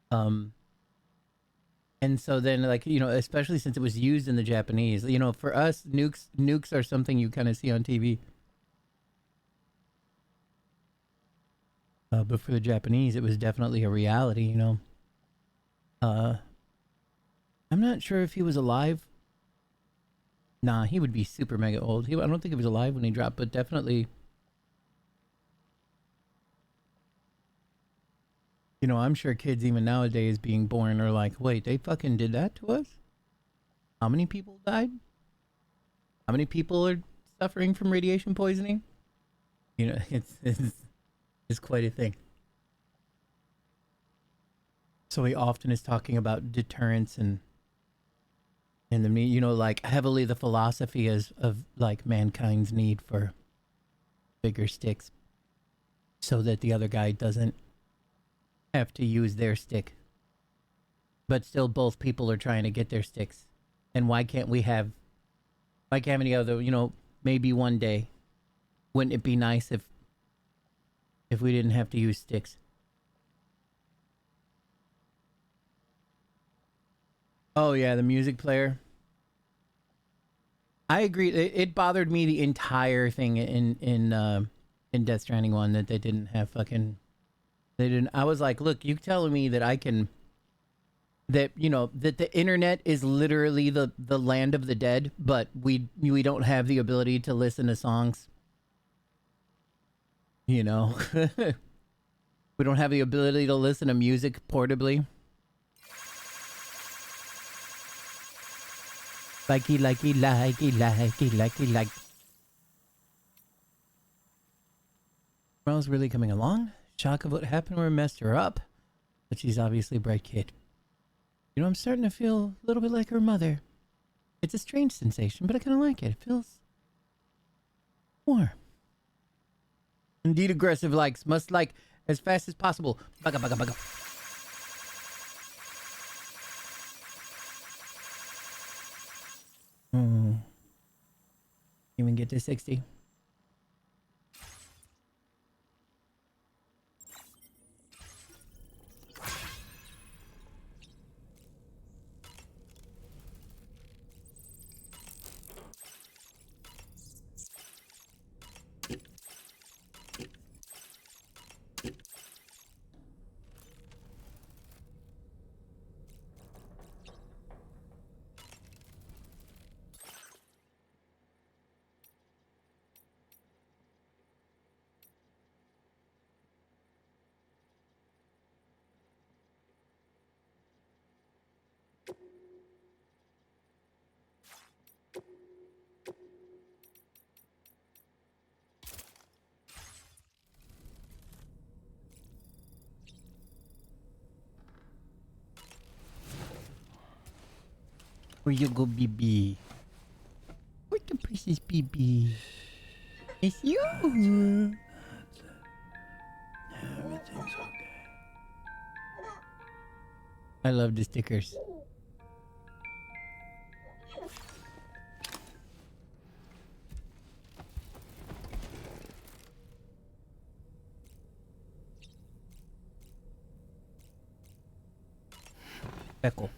A: And so then, like, you know, especially since it was used in the Japanese, you know, for us, nukes are something you kind of see on TV. But for the Japanese, it was definitely a reality, you know. I'm not sure if he was alive. Nah, he would be super mega old. I don't think he was alive when he dropped, but definitely. You know, I'm sure kids even nowadays being born are like, wait, they fucking did that to us? How many people died? How many people are suffering from radiation poisoning? You know, it's quite a thing. So he often is talking about deterrence and the, you know, like heavily the philosophy is of like mankind's need for bigger sticks so that the other guy doesn't have to use their stick. But still both people are trying to get their sticks. And why can't any other, you know, maybe one day, wouldn't it be nice if we didn't have to use sticks? Oh yeah, the music player. I agree. It bothered me the entire thing in Death Stranding 1 that they didn't have fucking. They didn't. I was like, look, you telling me that I can that, you know, that the internet is literally the land of the dead, but we don't have the ability to listen to songs. You know, we don't have the ability to listen to music portably. Like. Tomorrow's really coming along. Shock of what happened where I messed her up. But she's obviously a bright kid. You know, I'm starting to feel a little bit like her mother. It's a strange sensation, but I kind of like it. It feels warm. Indeed, aggressive likes. Must like as fast as possible. Bugga, bugga, bugga. Even get to 60. Where you go, BB? Where's the precious BB? It's you.
O: Everything's okay.
A: I love the stickers. Echo.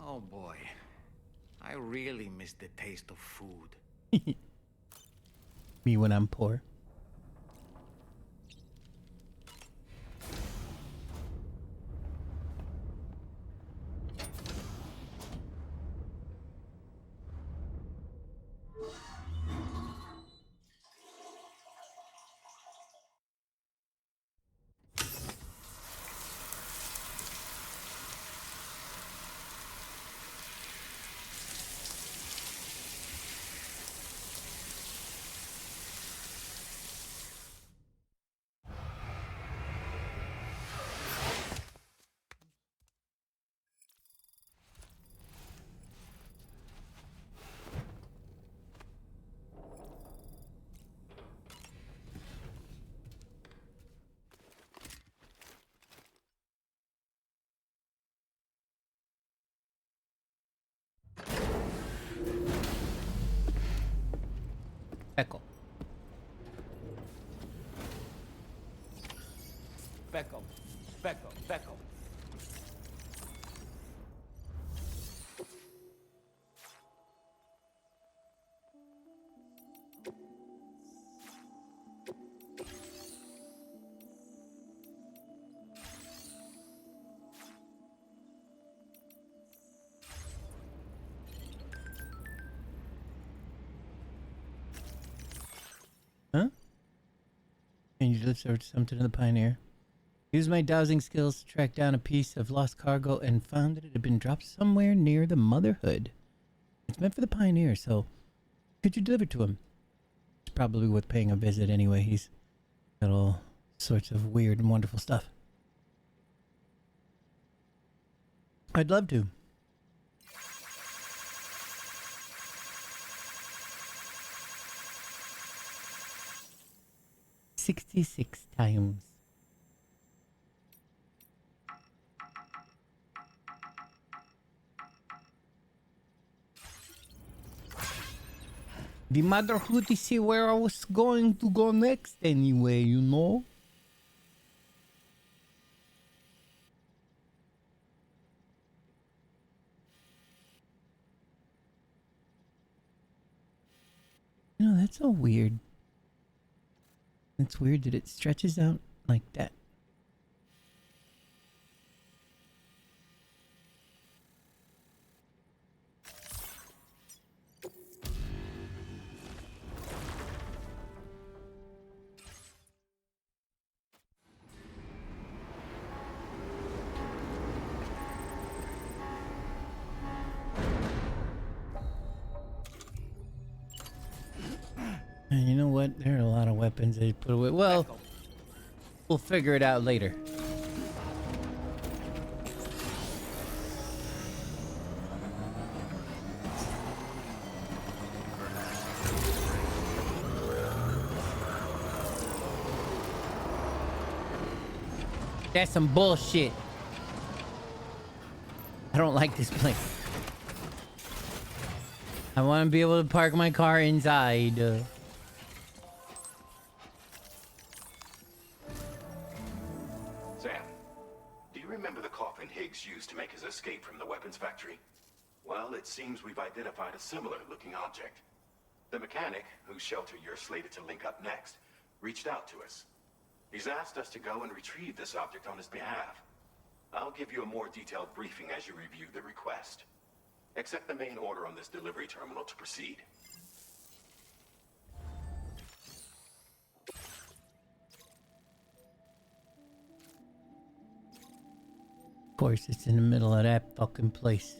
I: Oh boy. I really miss the taste of food.
A: Me when I'm poor. Echo.
E: Beckham. Beckham. Beckham.
A: Huh? And you delivered something to the Pioneer. Used my dowsing skills to track down a piece of lost cargo and found that it had been dropped somewhere near the Motherhood. It's meant for the Pioneer, so could you deliver it to him? It's probably worth paying a visit anyway. He's got all sorts of weird and wonderful stuff. I'd love to. $66 times. The motherhood is see where I was going to go next anyway, you know? You know, that's so weird. It's weird that it stretches out like that. And you know what? There are a lot of weapons they put away. Well, we'll figure it out later. That's some bullshit. I don't like this place. I want to be able to park my car inside.
L: Sam, do you remember the coffin Higgs used to make his escape from the weapons factory? Well, it seems we've identified a similar-looking object. The mechanic, whose shelter you're slated to link up next, reached out to us. He's asked us to go and retrieve this object on his behalf. I'll give you a more detailed briefing as you review the request. Accept the main order on this delivery terminal to proceed.
A: Of course, it's in the middle of that fucking place.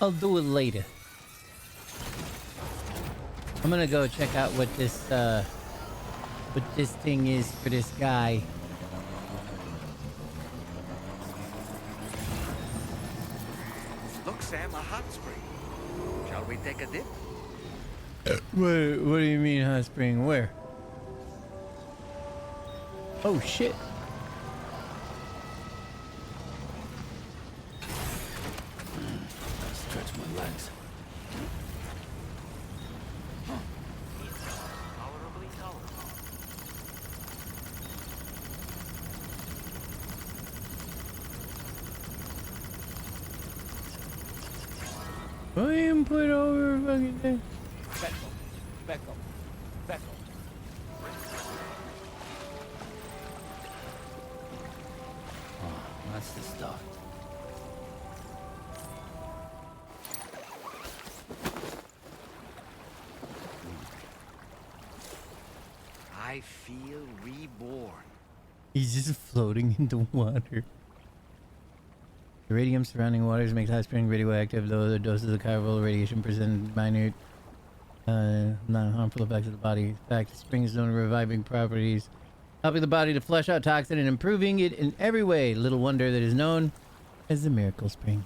A: I'll do it later. I'm gonna go check out what this thing is for this guy.
I: Look, Sam, a hot spring. Shall we take a dip?
A: What do you mean hot spring? Where? Oh shit.
O: Stretch my legs.
F: Tolerably tolerable.
A: William put over fucking thing.
B: Becco.
O: Oh, that's the start.
I: I feel reborn.
A: He's just floating in the water. The radium surrounding waters makes hot spring radioactive, though the doses of chiral radiation present minor, non-harmful effects of the body. In fact, the spring is known to reviving properties, helping the body to flush out toxin and improving it in every way. Little wonder that is known as the miracle spring.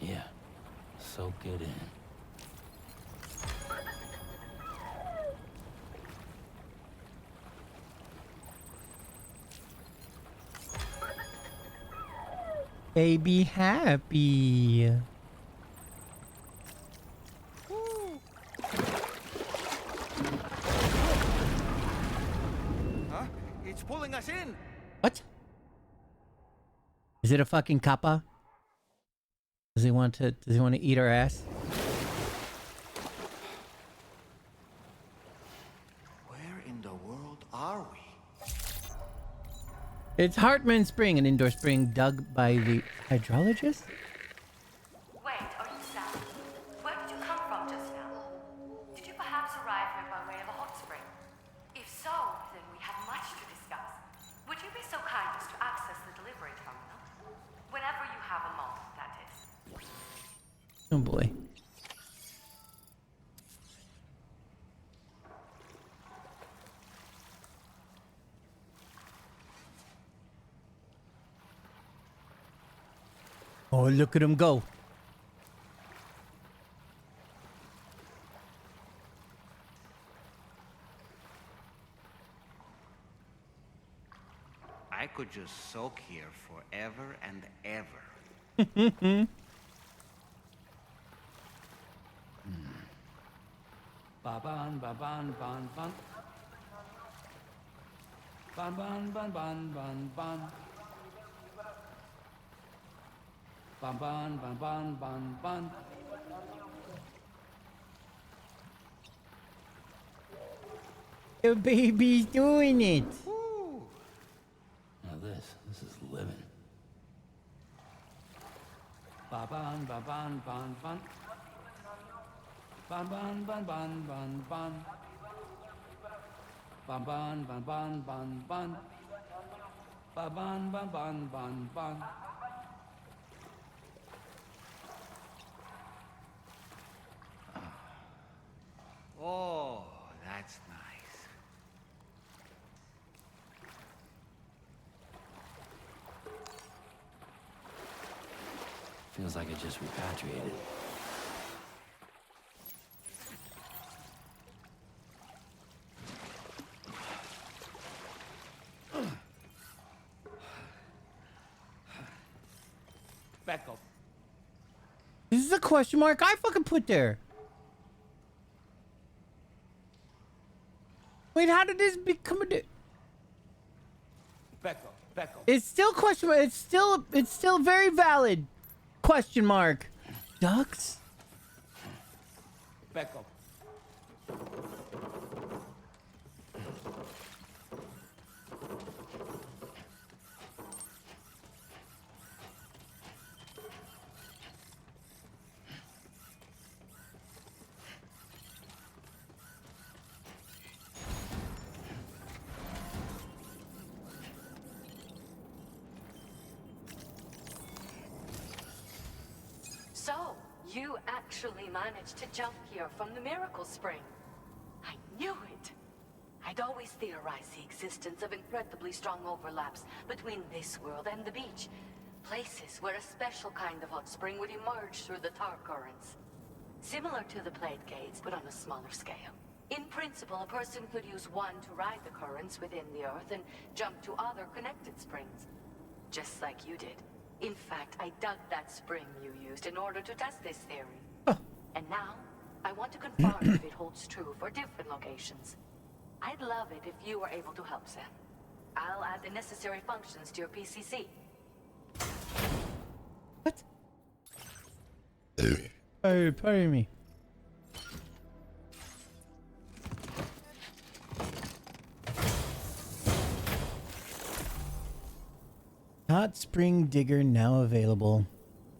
O: Yeah. Soak it in.
A: Baby happy.
I: Huh? It's pulling us in.
A: What? Is it a fucking kappa? Does he want to eat our ass?
I: Where in the world are we?
A: It's Hartman Spring, an indoor spring dug by the hydrologist?
C: Wait, are you Sam? Where did you come from just now? Did you perhaps arrive here by way of a hot spring? If so, then we have much to discuss. Would you be so kind as to access the delivery terminal? Whenever you have a moment, that is.
A: Oh boy. Oh, look at him go.
I: I could just soak here forever and ever.
O: Ba-ban, ba-ban, ban, ban. Ban, ban, ban, ban, ban, ban. Ban, ban, ban, ban, ban, ban.
A: The baby's doing it.
O: Now this is living. Ba-ban, ba-ban, ban, ban. Ban, ban, ban, ban, ban, ban. Ban, ban, ban, ban, ban, ban. Ba-ban, ban, ban, ban, ban.
I: Oh, that's nice.
O: Feels like it just repatriated.
E: Back up.
A: This is a question mark I fucking put there. Wait, how did this become a...
E: Back up. Back up.
A: It's still question mark. It's still very valid. Question mark. Ducks?
E: Back up.
C: So, you actually managed to jump here from the Miracle Spring. I knew it. I'd always theorized the existence of incredibly strong overlaps between this world and the beach. Places where a special kind of hot spring would emerge through the tar currents. Similar to the plate gates, but on a smaller scale. In principle, a person could use one to ride the currents within the Earth and jump to other connected springs. Just like you did. In fact, I dug that spring you used in order to test this theory. And now, I want to confirm if it holds true for different locations. I'd love it if you were able to help, Sam. I'll add the necessary functions to your PCC.
A: What? Oh, pardon me. Hot spring digger now available.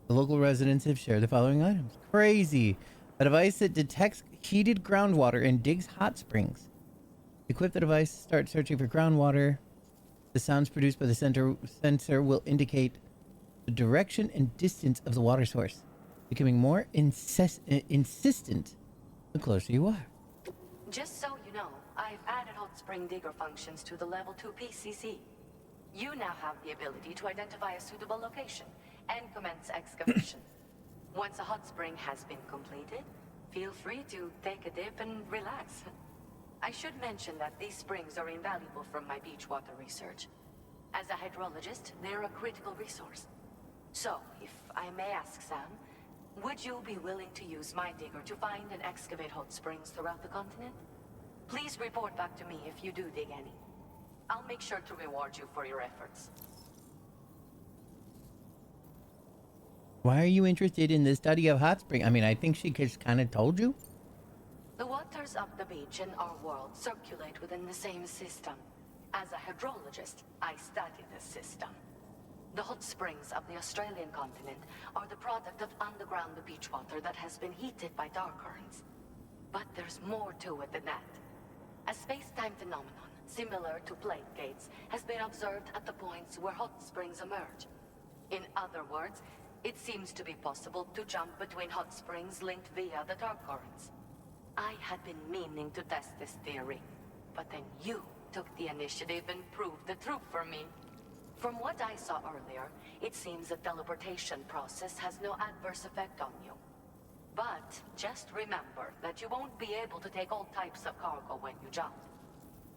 A: The local residents have shared the following items. Crazy. A device that detects heated groundwater and digs hot springs. Equip the device, start searching for groundwater. The sounds produced by the sensor will indicate the direction and distance of the water source, becoming more insistent the closer you are.
C: Just so you know, I've added hot spring digger functions to the level 2 PCC. You now have the ability to identify a suitable location and commence excavation. Once a hot spring has been completed, feel free to take a dip and relax. I should mention that these springs are invaluable from my beach water research. As a hydrologist, they're a critical resource. So, if I may ask, Sam, would you be willing to use my digger to find and excavate hot springs throughout the continent? Please report back to me if you do dig any. I'll make sure to reward you for your efforts.
A: Why are you interested in the study of hot spring? I mean, I think she just kind of told you.
C: The waters of the beach and our world circulate within the same system. As a hydrologist, I study this system. The hot springs of the Australian continent are the product of underground beach water that has been heated by dark currents. But there's more to it than that. A space-time phenomenon, similar to plate gates, has been observed at the points where hot springs emerge. In other words, it seems to be possible to jump between hot springs linked via the dark currents. I had been meaning to test this theory, but then you took the initiative and proved the truth for me. From what I saw earlier, it seems the teleportation process has no adverse effect on you. But just remember that you won't be able to take all types of cargo when you jump.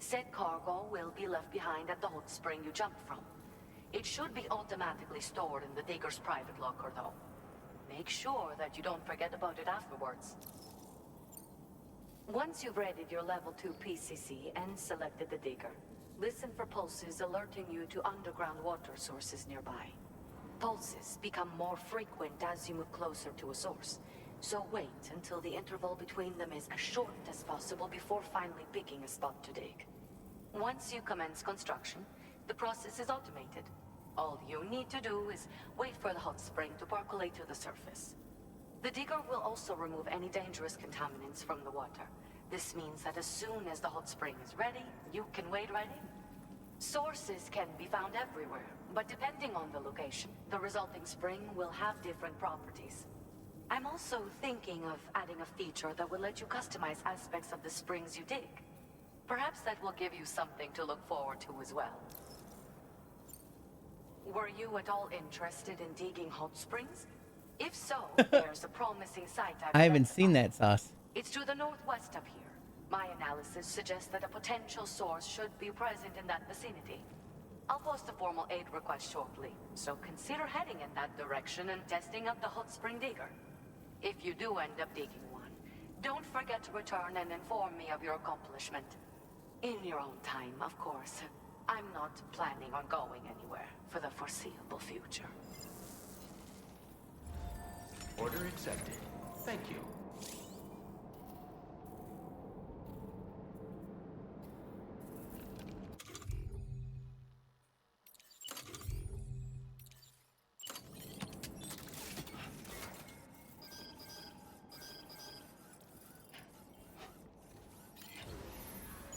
C: Said cargo will be left behind at the hot spring you jumped from. It should be automatically stored in the digger's private locker, though. Make sure that you don't forget about it afterwards. Once you've readied your level 2 PCC and selected the digger, listen for pulses alerting you to underground water sources nearby. Pulses become more frequent as you move closer to a source, so wait until the interval between them is as short as possible before finally picking a spot to dig. Once you commence construction, the process is automated. All you need to do is wait for the hot spring to percolate to the surface. The digger will also remove any dangerous contaminants from the water. This means that as soon as the hot spring is ready, you can wade right in. Sources can be found everywhere, but depending on the location, the resulting spring will have different properties. I'm also thinking of adding a feature that will let you customize aspects of the springs you dig. Perhaps that will give you something to look forward to as well. Were you at all interested in digging hot springs? If so, there's a promising site
A: I haven't seen that, Sauce.
C: It's to the northwest of here. My analysis suggests that a potential source should be present in that vicinity. I'll post a formal aid request shortly, so consider heading in that direction and testing out the hot spring digger. If you do end up digging one, don't forget to return and inform me of your accomplishment. In your own time, of course. I'm not planning on going anywhere for the foreseeable future.
F: Order accepted. Thank you.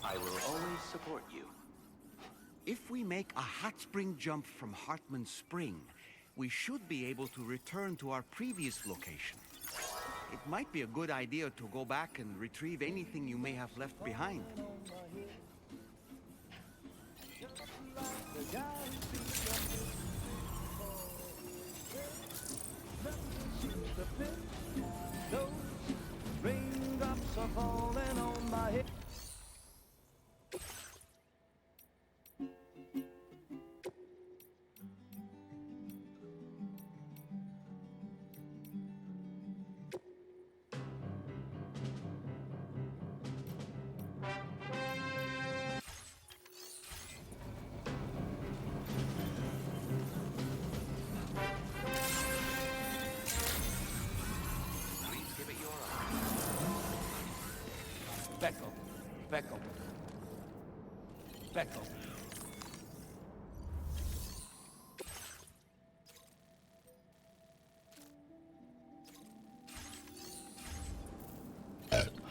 F: I will always support you.
I: If we make a hot spring jump from Hartman Spring, we should be able to return to our previous location. It might be a good idea to go back and retrieve anything you may have left behind.
D: Raindrops are falling on my head.
O: Becco. Becco. Becco.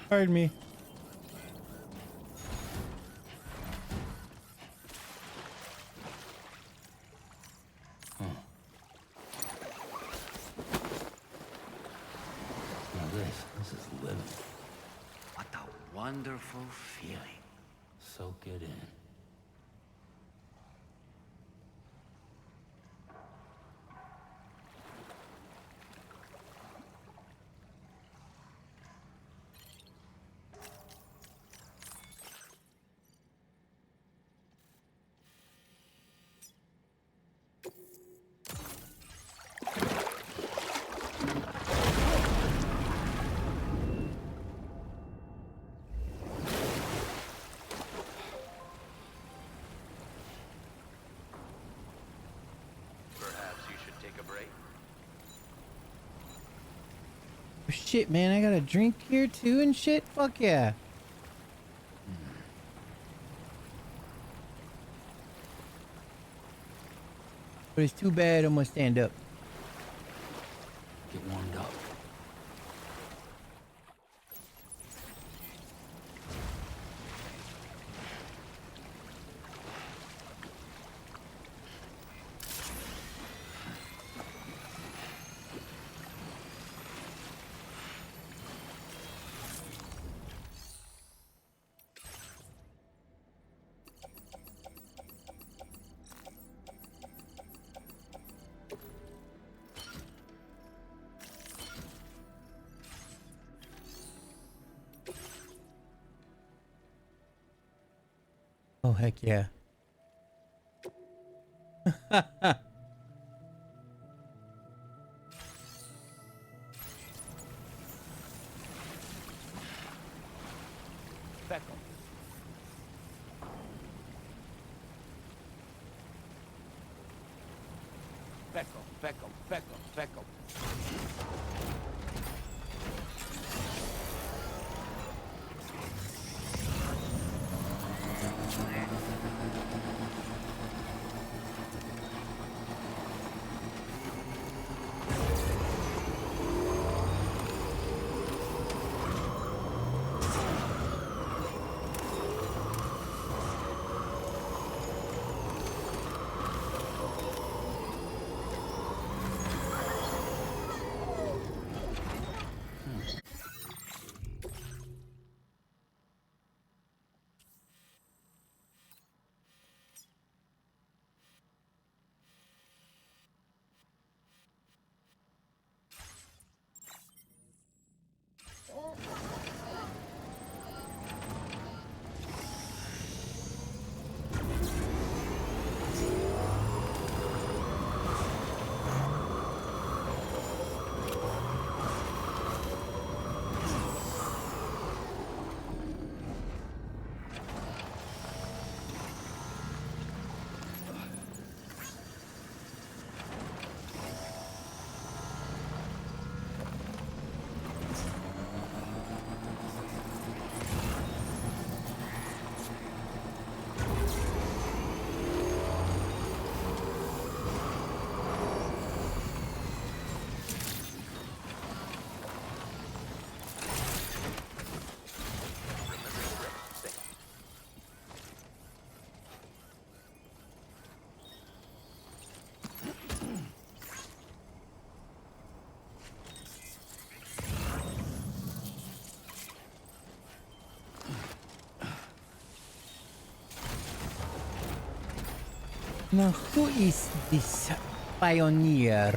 A: Pardon me.
O: Now this is living.
I: What a wonderful feeling.
O: Soak it in.
F: Perhaps you should take a break.
A: Oh, shit, man, I got a drink here too and shit? Fuck yeah. But it's too bad I'm gonna stand up.
O: Get warmed up.
A: Oh, heck yeah.
E: Beckham. Beckham.
A: Now, who is this pioneer?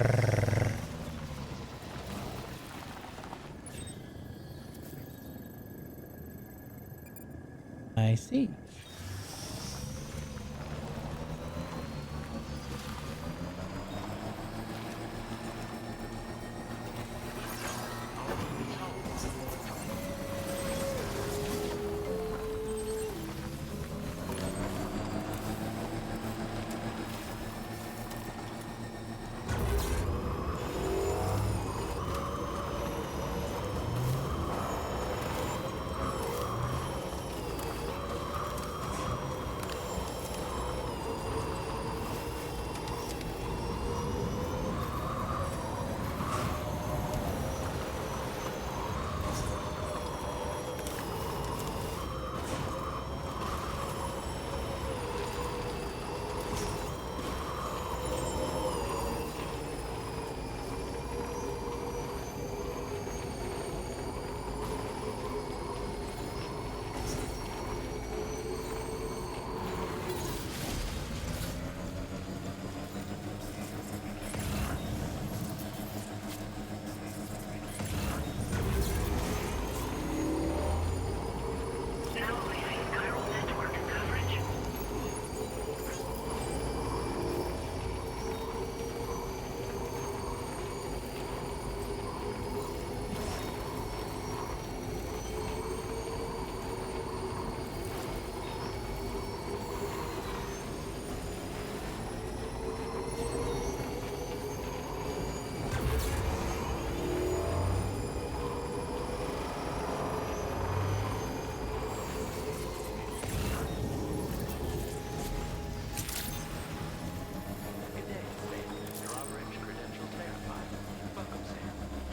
A: I see.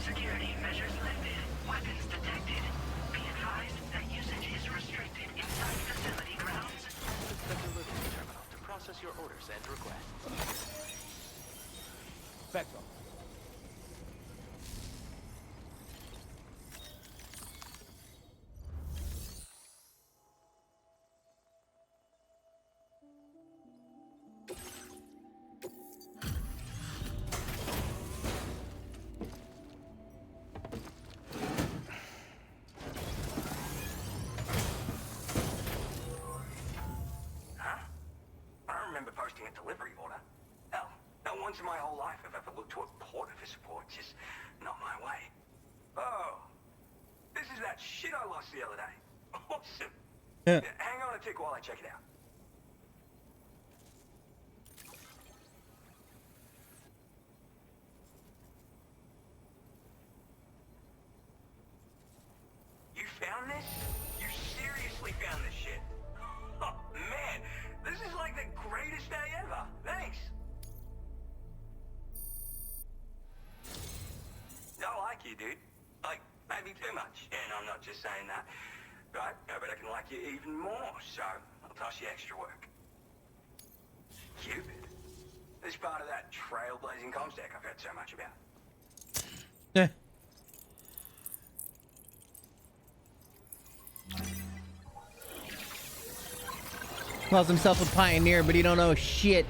F: Security measures lifted. Weapons detected. Be advised that usage is restricted inside facility grounds. Access the delivery terminal to process your orders and requests.
E: Beckham.
F: a delivery order. Hell, not once in my whole life have I ever looked to a porter for support. Just not my way. Oh, this is that shit I lost the other day. Awesome.
A: Yeah.
F: Hang on a tick while I check it out. You found this? You seriously found this shit? Oh, man. This is like the greatest day ever. Thanks. I like you, dude. Like, maybe too much. And I'm not just saying that. But I bet I can like you even more, so I'll toss you extra work. Cupid. This part of that trailblazing comstack I've heard so much about.
A: Yeah. Calls himself a pioneer, but he don't know shit.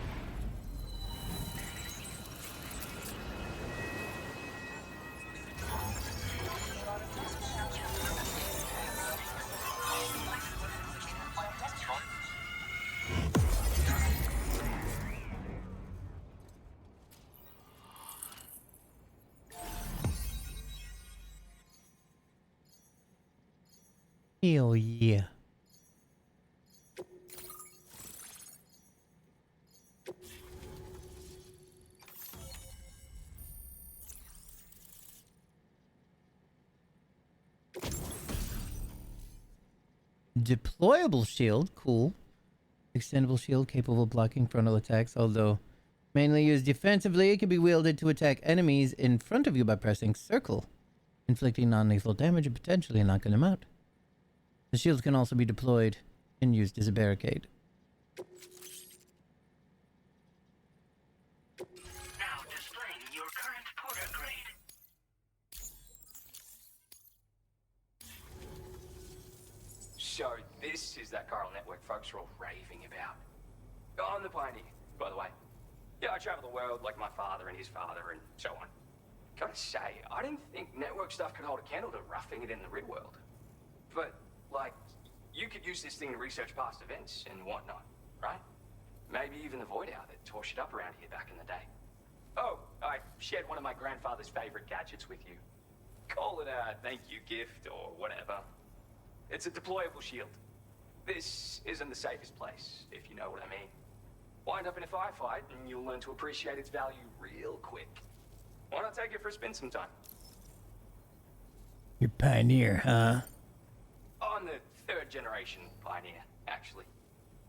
A: Hell yeah. Deployable shield, cool. Extendable shield capable of blocking frontal attacks, although mainly used defensively, it can be wielded to attack enemies in front of you by pressing circle, inflicting non-lethal damage and potentially knocking them out. The shield can also be deployed and used as a barricade.
F: Now displaying your current porter grade.
P: So this is that chiral network folks are all raving about. I'm the pioneer, by the way. Yeah, I travel the world like my father and his father and so on. Gotta say, I didn't think network stuff could hold a candle to roughing it in the real world. But, like, you could use this thing to research past events and whatnot, right? Maybe even the Void Owl that tore shit up around here back in the day. Oh, I shared one of my grandfather's favorite gadgets with you. Call it a thank you gift or whatever. It's a deployable shield. This isn't the safest place, if you know what I mean. Wind up in a firefight and you'll learn to appreciate its value real quick. Why not take it for a spin sometime?
A: You're pioneer, huh?
P: I'm the third generation pioneer, actually.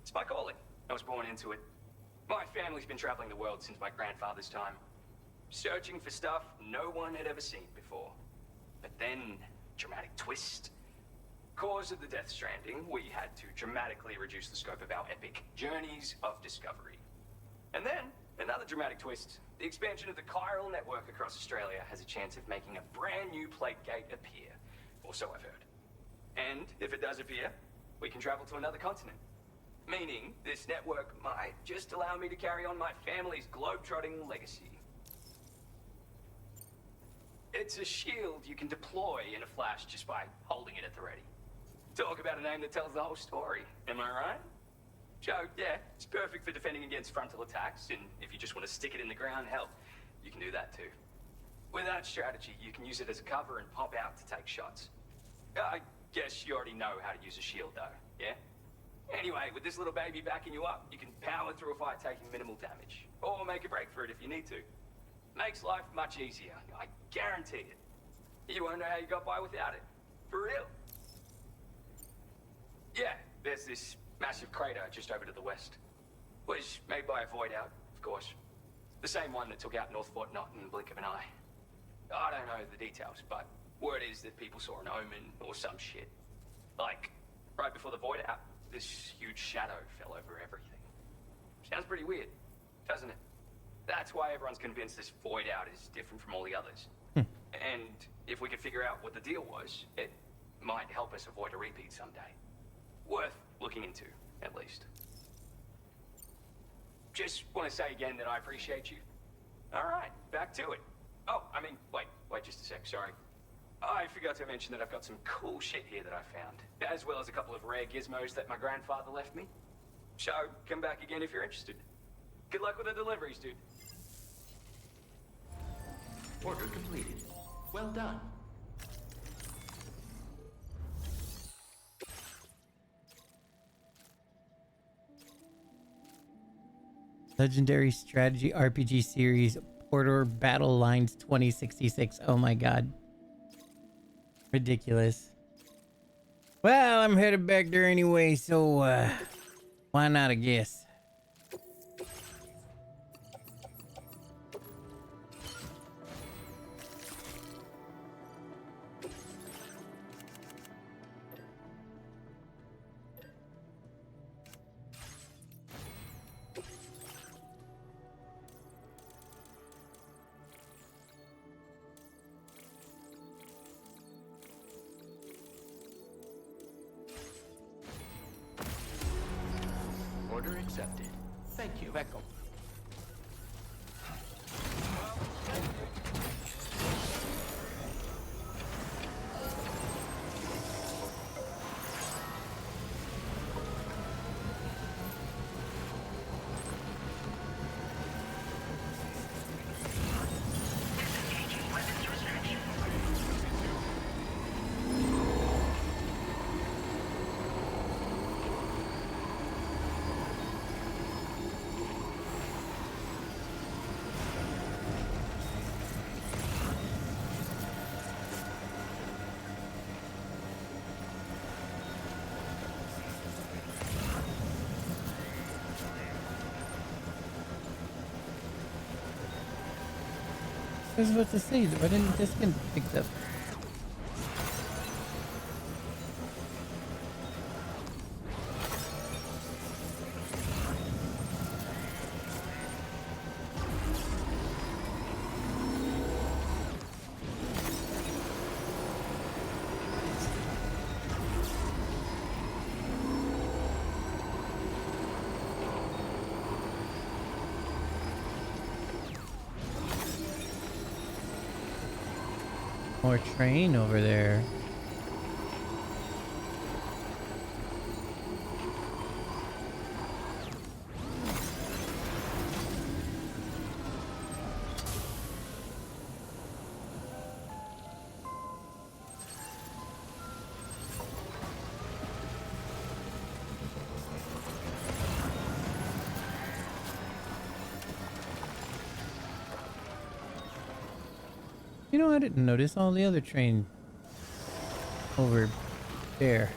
P: It's my calling. I was born into it. My family's been traveling the world since my grandfather's time, searching for stuff no one had ever seen before. But then, dramatic twist. Cause of the Death Stranding, we had to dramatically reduce the scope of our epic journeys of discovery. And then, another dramatic twist. The expansion of the chiral network across Australia has a chance of making a brand new plague gate appear. Or so I've heard. And if it does appear, we can travel to another continent. Meaning, this network might just allow me to carry on my family's globe-trotting legacy. It's a shield you can deploy in a flash just by holding it at the ready. Talk about a name that tells the whole story, am I right? So, yeah, it's perfect for defending against frontal attacks, and if you just want to stick it in the ground, hell, you can do that too. With that strategy, you can use it as a cover and pop out to take shots. I guess you already know how to use a shield though, yeah? Anyway, with this little baby backing you up, you can power through a fight taking minimal damage. Or make a break for it if you need to. Makes life much easier, I guarantee it. You won't know how you got by without it. For real. Yeah, there's this massive crater just over to the west. Was made by a Void Owl, of course. The same one that took out North Fort Knot in the blink of an eye. I don't know the details, but word is that people saw an omen or some shit. Like, right before the Void Owl, this huge shadow fell over everything. Sounds pretty weird, doesn't it? That's why everyone's convinced this Void Owl is different from all the others. And if we could figure out what the deal was, it might help us avoid a repeat someday. Worth looking into, at least. Just want to say again that I appreciate you. Alright, back to it. Oh, I mean, wait just a sec, sorry. I forgot to mention that I've got some cool shit here that I found, as well as a couple of rare gizmos that my grandfather left me. So, come back again if you're interested. Good luck with the deliveries, dude.
F: Order completed. Well done.
A: Legendary strategy RPG series Order Battle Lines 2066. Oh my god. Ridiculous. Well, I'm headed back there anyway, so why not, I guess.
F: Order accepted. Thank you.
O: Becco.
A: I was about to say, why didn't this get picked up? More train over there. You know, I didn't notice all the other train over there.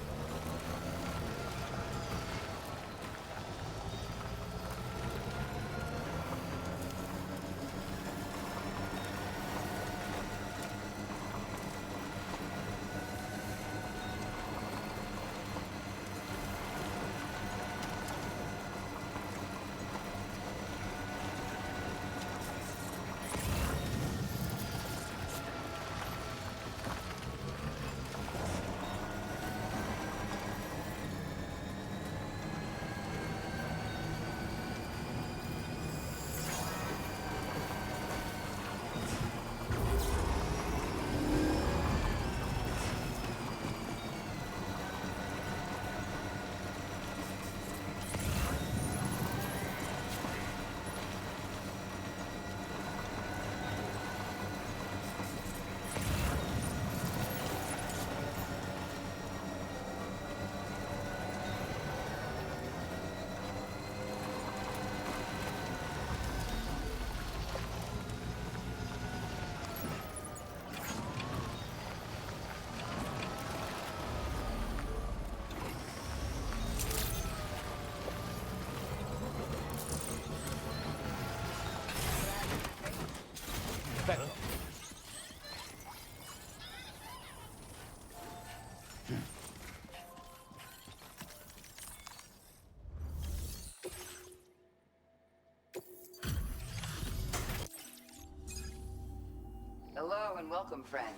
Q: Hello and welcome, friend.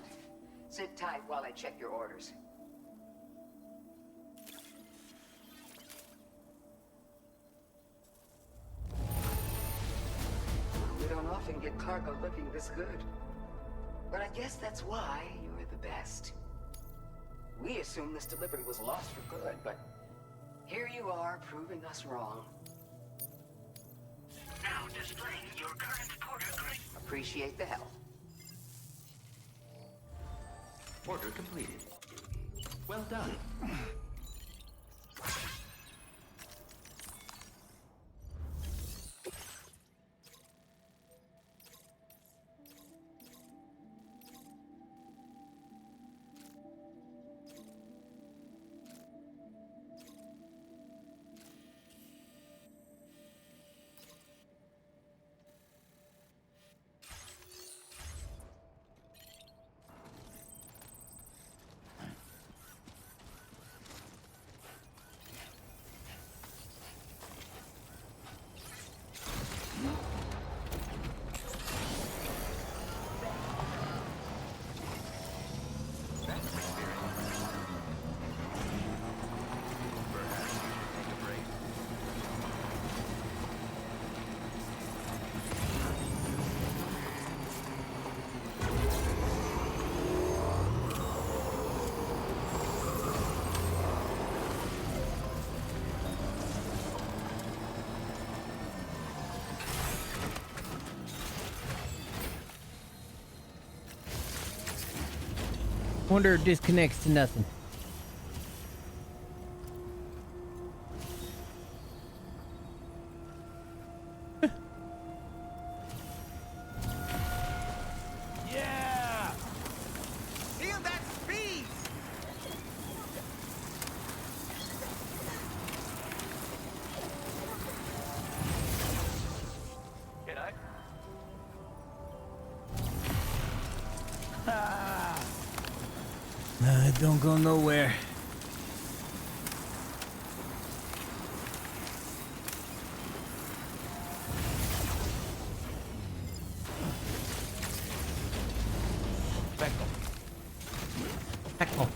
Q: Sit tight while I check your orders. We don't often get cargo looking this good. But I guess that's why you're the best. We assumed this delivery was lost for good, but here you are proving us wrong.
F: Now,
Q: Appreciate the help.
I: Order completed. Well done.
A: Wonder if disconnects to nothing.
E: Yeah!
I: Feel that speed!
P: G'day.
A: It don't go nowhere. Heckle.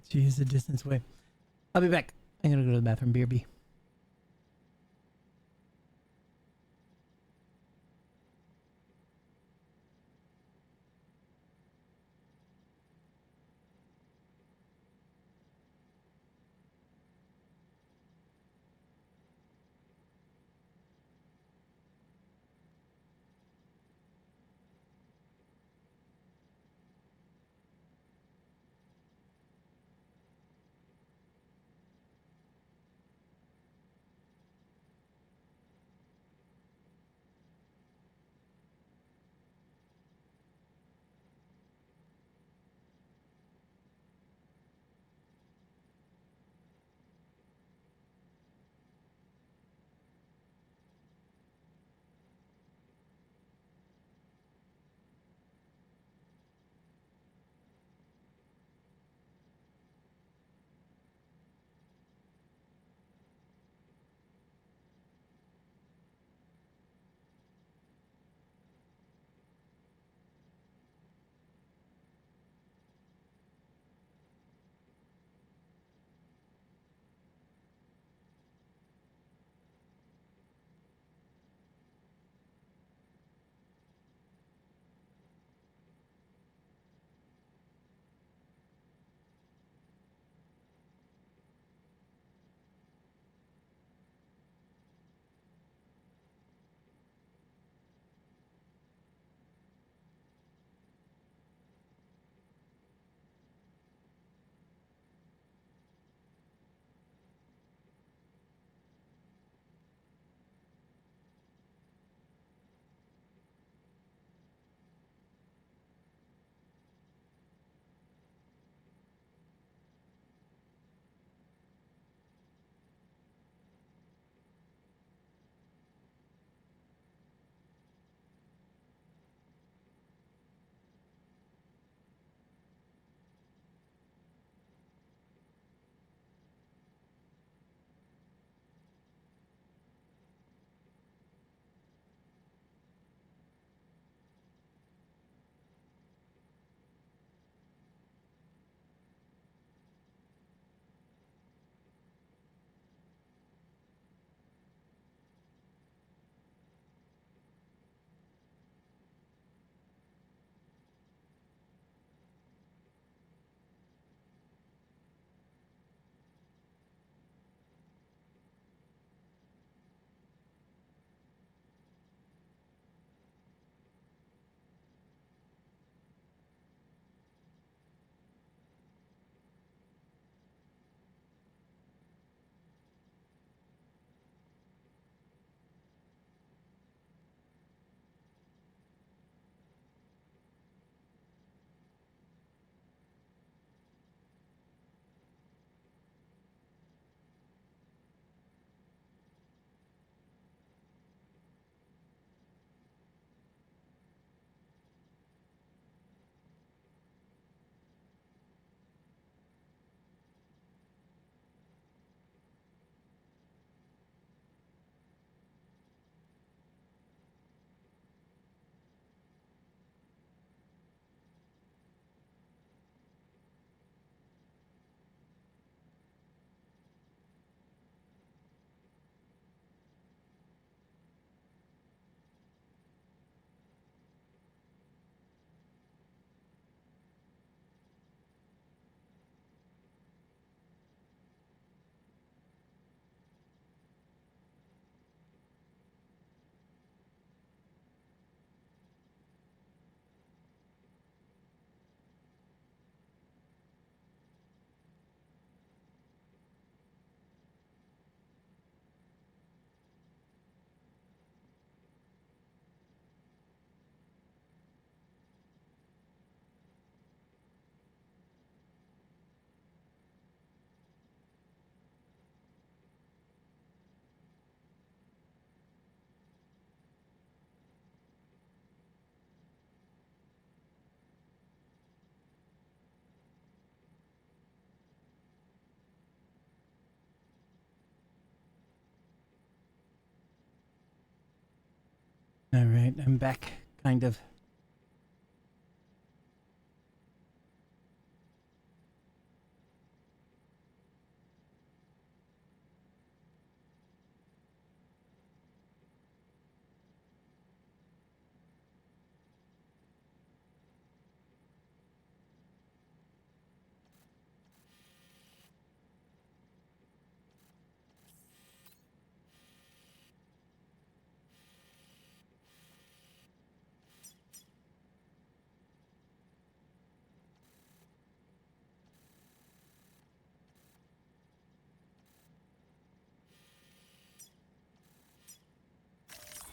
A: Geez, the distance away. I'll be back. I'm gonna go to the bathroom, BRB. All right, I'm back, kind of.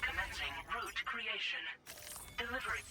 F: Commencing route creation. Delivery.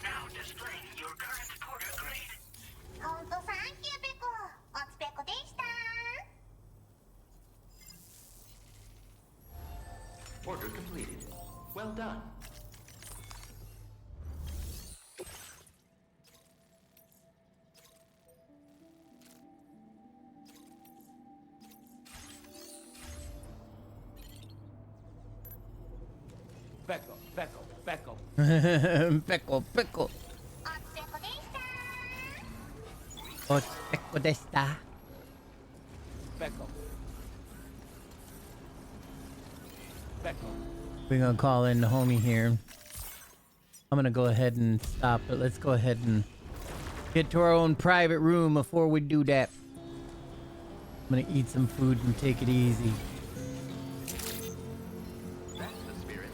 F: Now displaying your current porter grade.
R: ほんとサンキューペコ。おつペコでした。
F: Order completed. Well done.
O: Becco, Becco, Becco.
A: Pickle, pickle. おつペコでした。
O: Becco. Becco.
A: We're gonna call in the homie here. I'm gonna go ahead and stop, but let's go ahead and get to our own private room before we do that. I'm gonna eat some food and take it easy.
F: That's the spirit.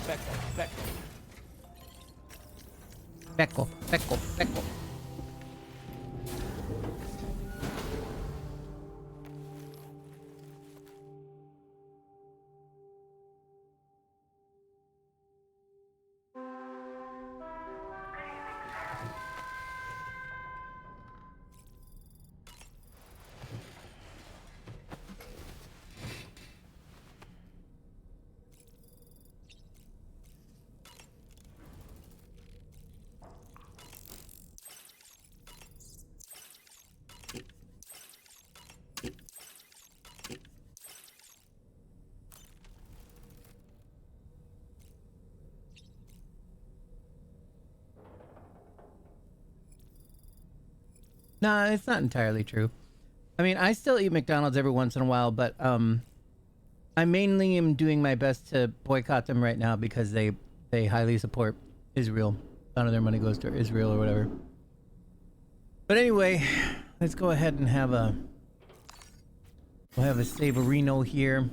O: Becco, Becco.
A: Peckle, peckle, peckle. Nah, it's not entirely true. I mean, I still eat McDonald's every once in a while, but I mainly am doing my best to boycott them right now because they highly support Israel. None of their money goes to Israel or whatever. But anyway, let's go ahead and we'll have a Savorino here.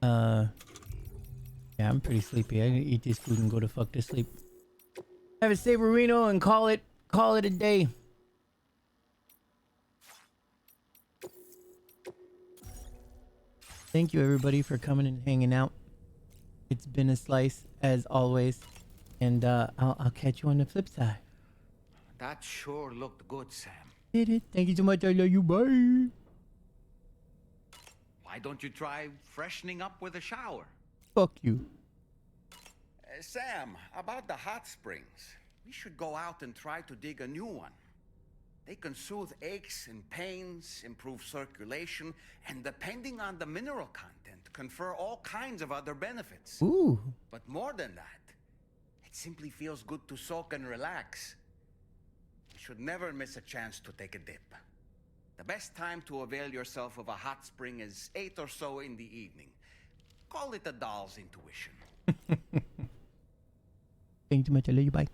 A: Yeah, I'm pretty sleepy. I need to eat this food and go to fuck to sleep. Have a Savorino and call it a day. Thank you everybody for coming and hanging out. It's been a slice as always, and I'll catch you on the flip side.
I: That sure looked good, Sam.
A: Did it? Thank you so much. I love you. Bye.
I: Why don't you try freshening up with a shower?
A: Fuck you.
I: Sam, about the hot springs. We should go out and try to dig a new one. They can soothe aches and pains, improve circulation, and depending on the mineral content, confer all kinds of other benefits.
A: Ooh.
I: But more than that, it simply feels good to soak and relax. You should never miss a chance to take a dip. The best time to avail yourself of a hot spring is 8 or so in the evening. Call it a doll's intuition.
A: Thank you so much. I love you. Bye.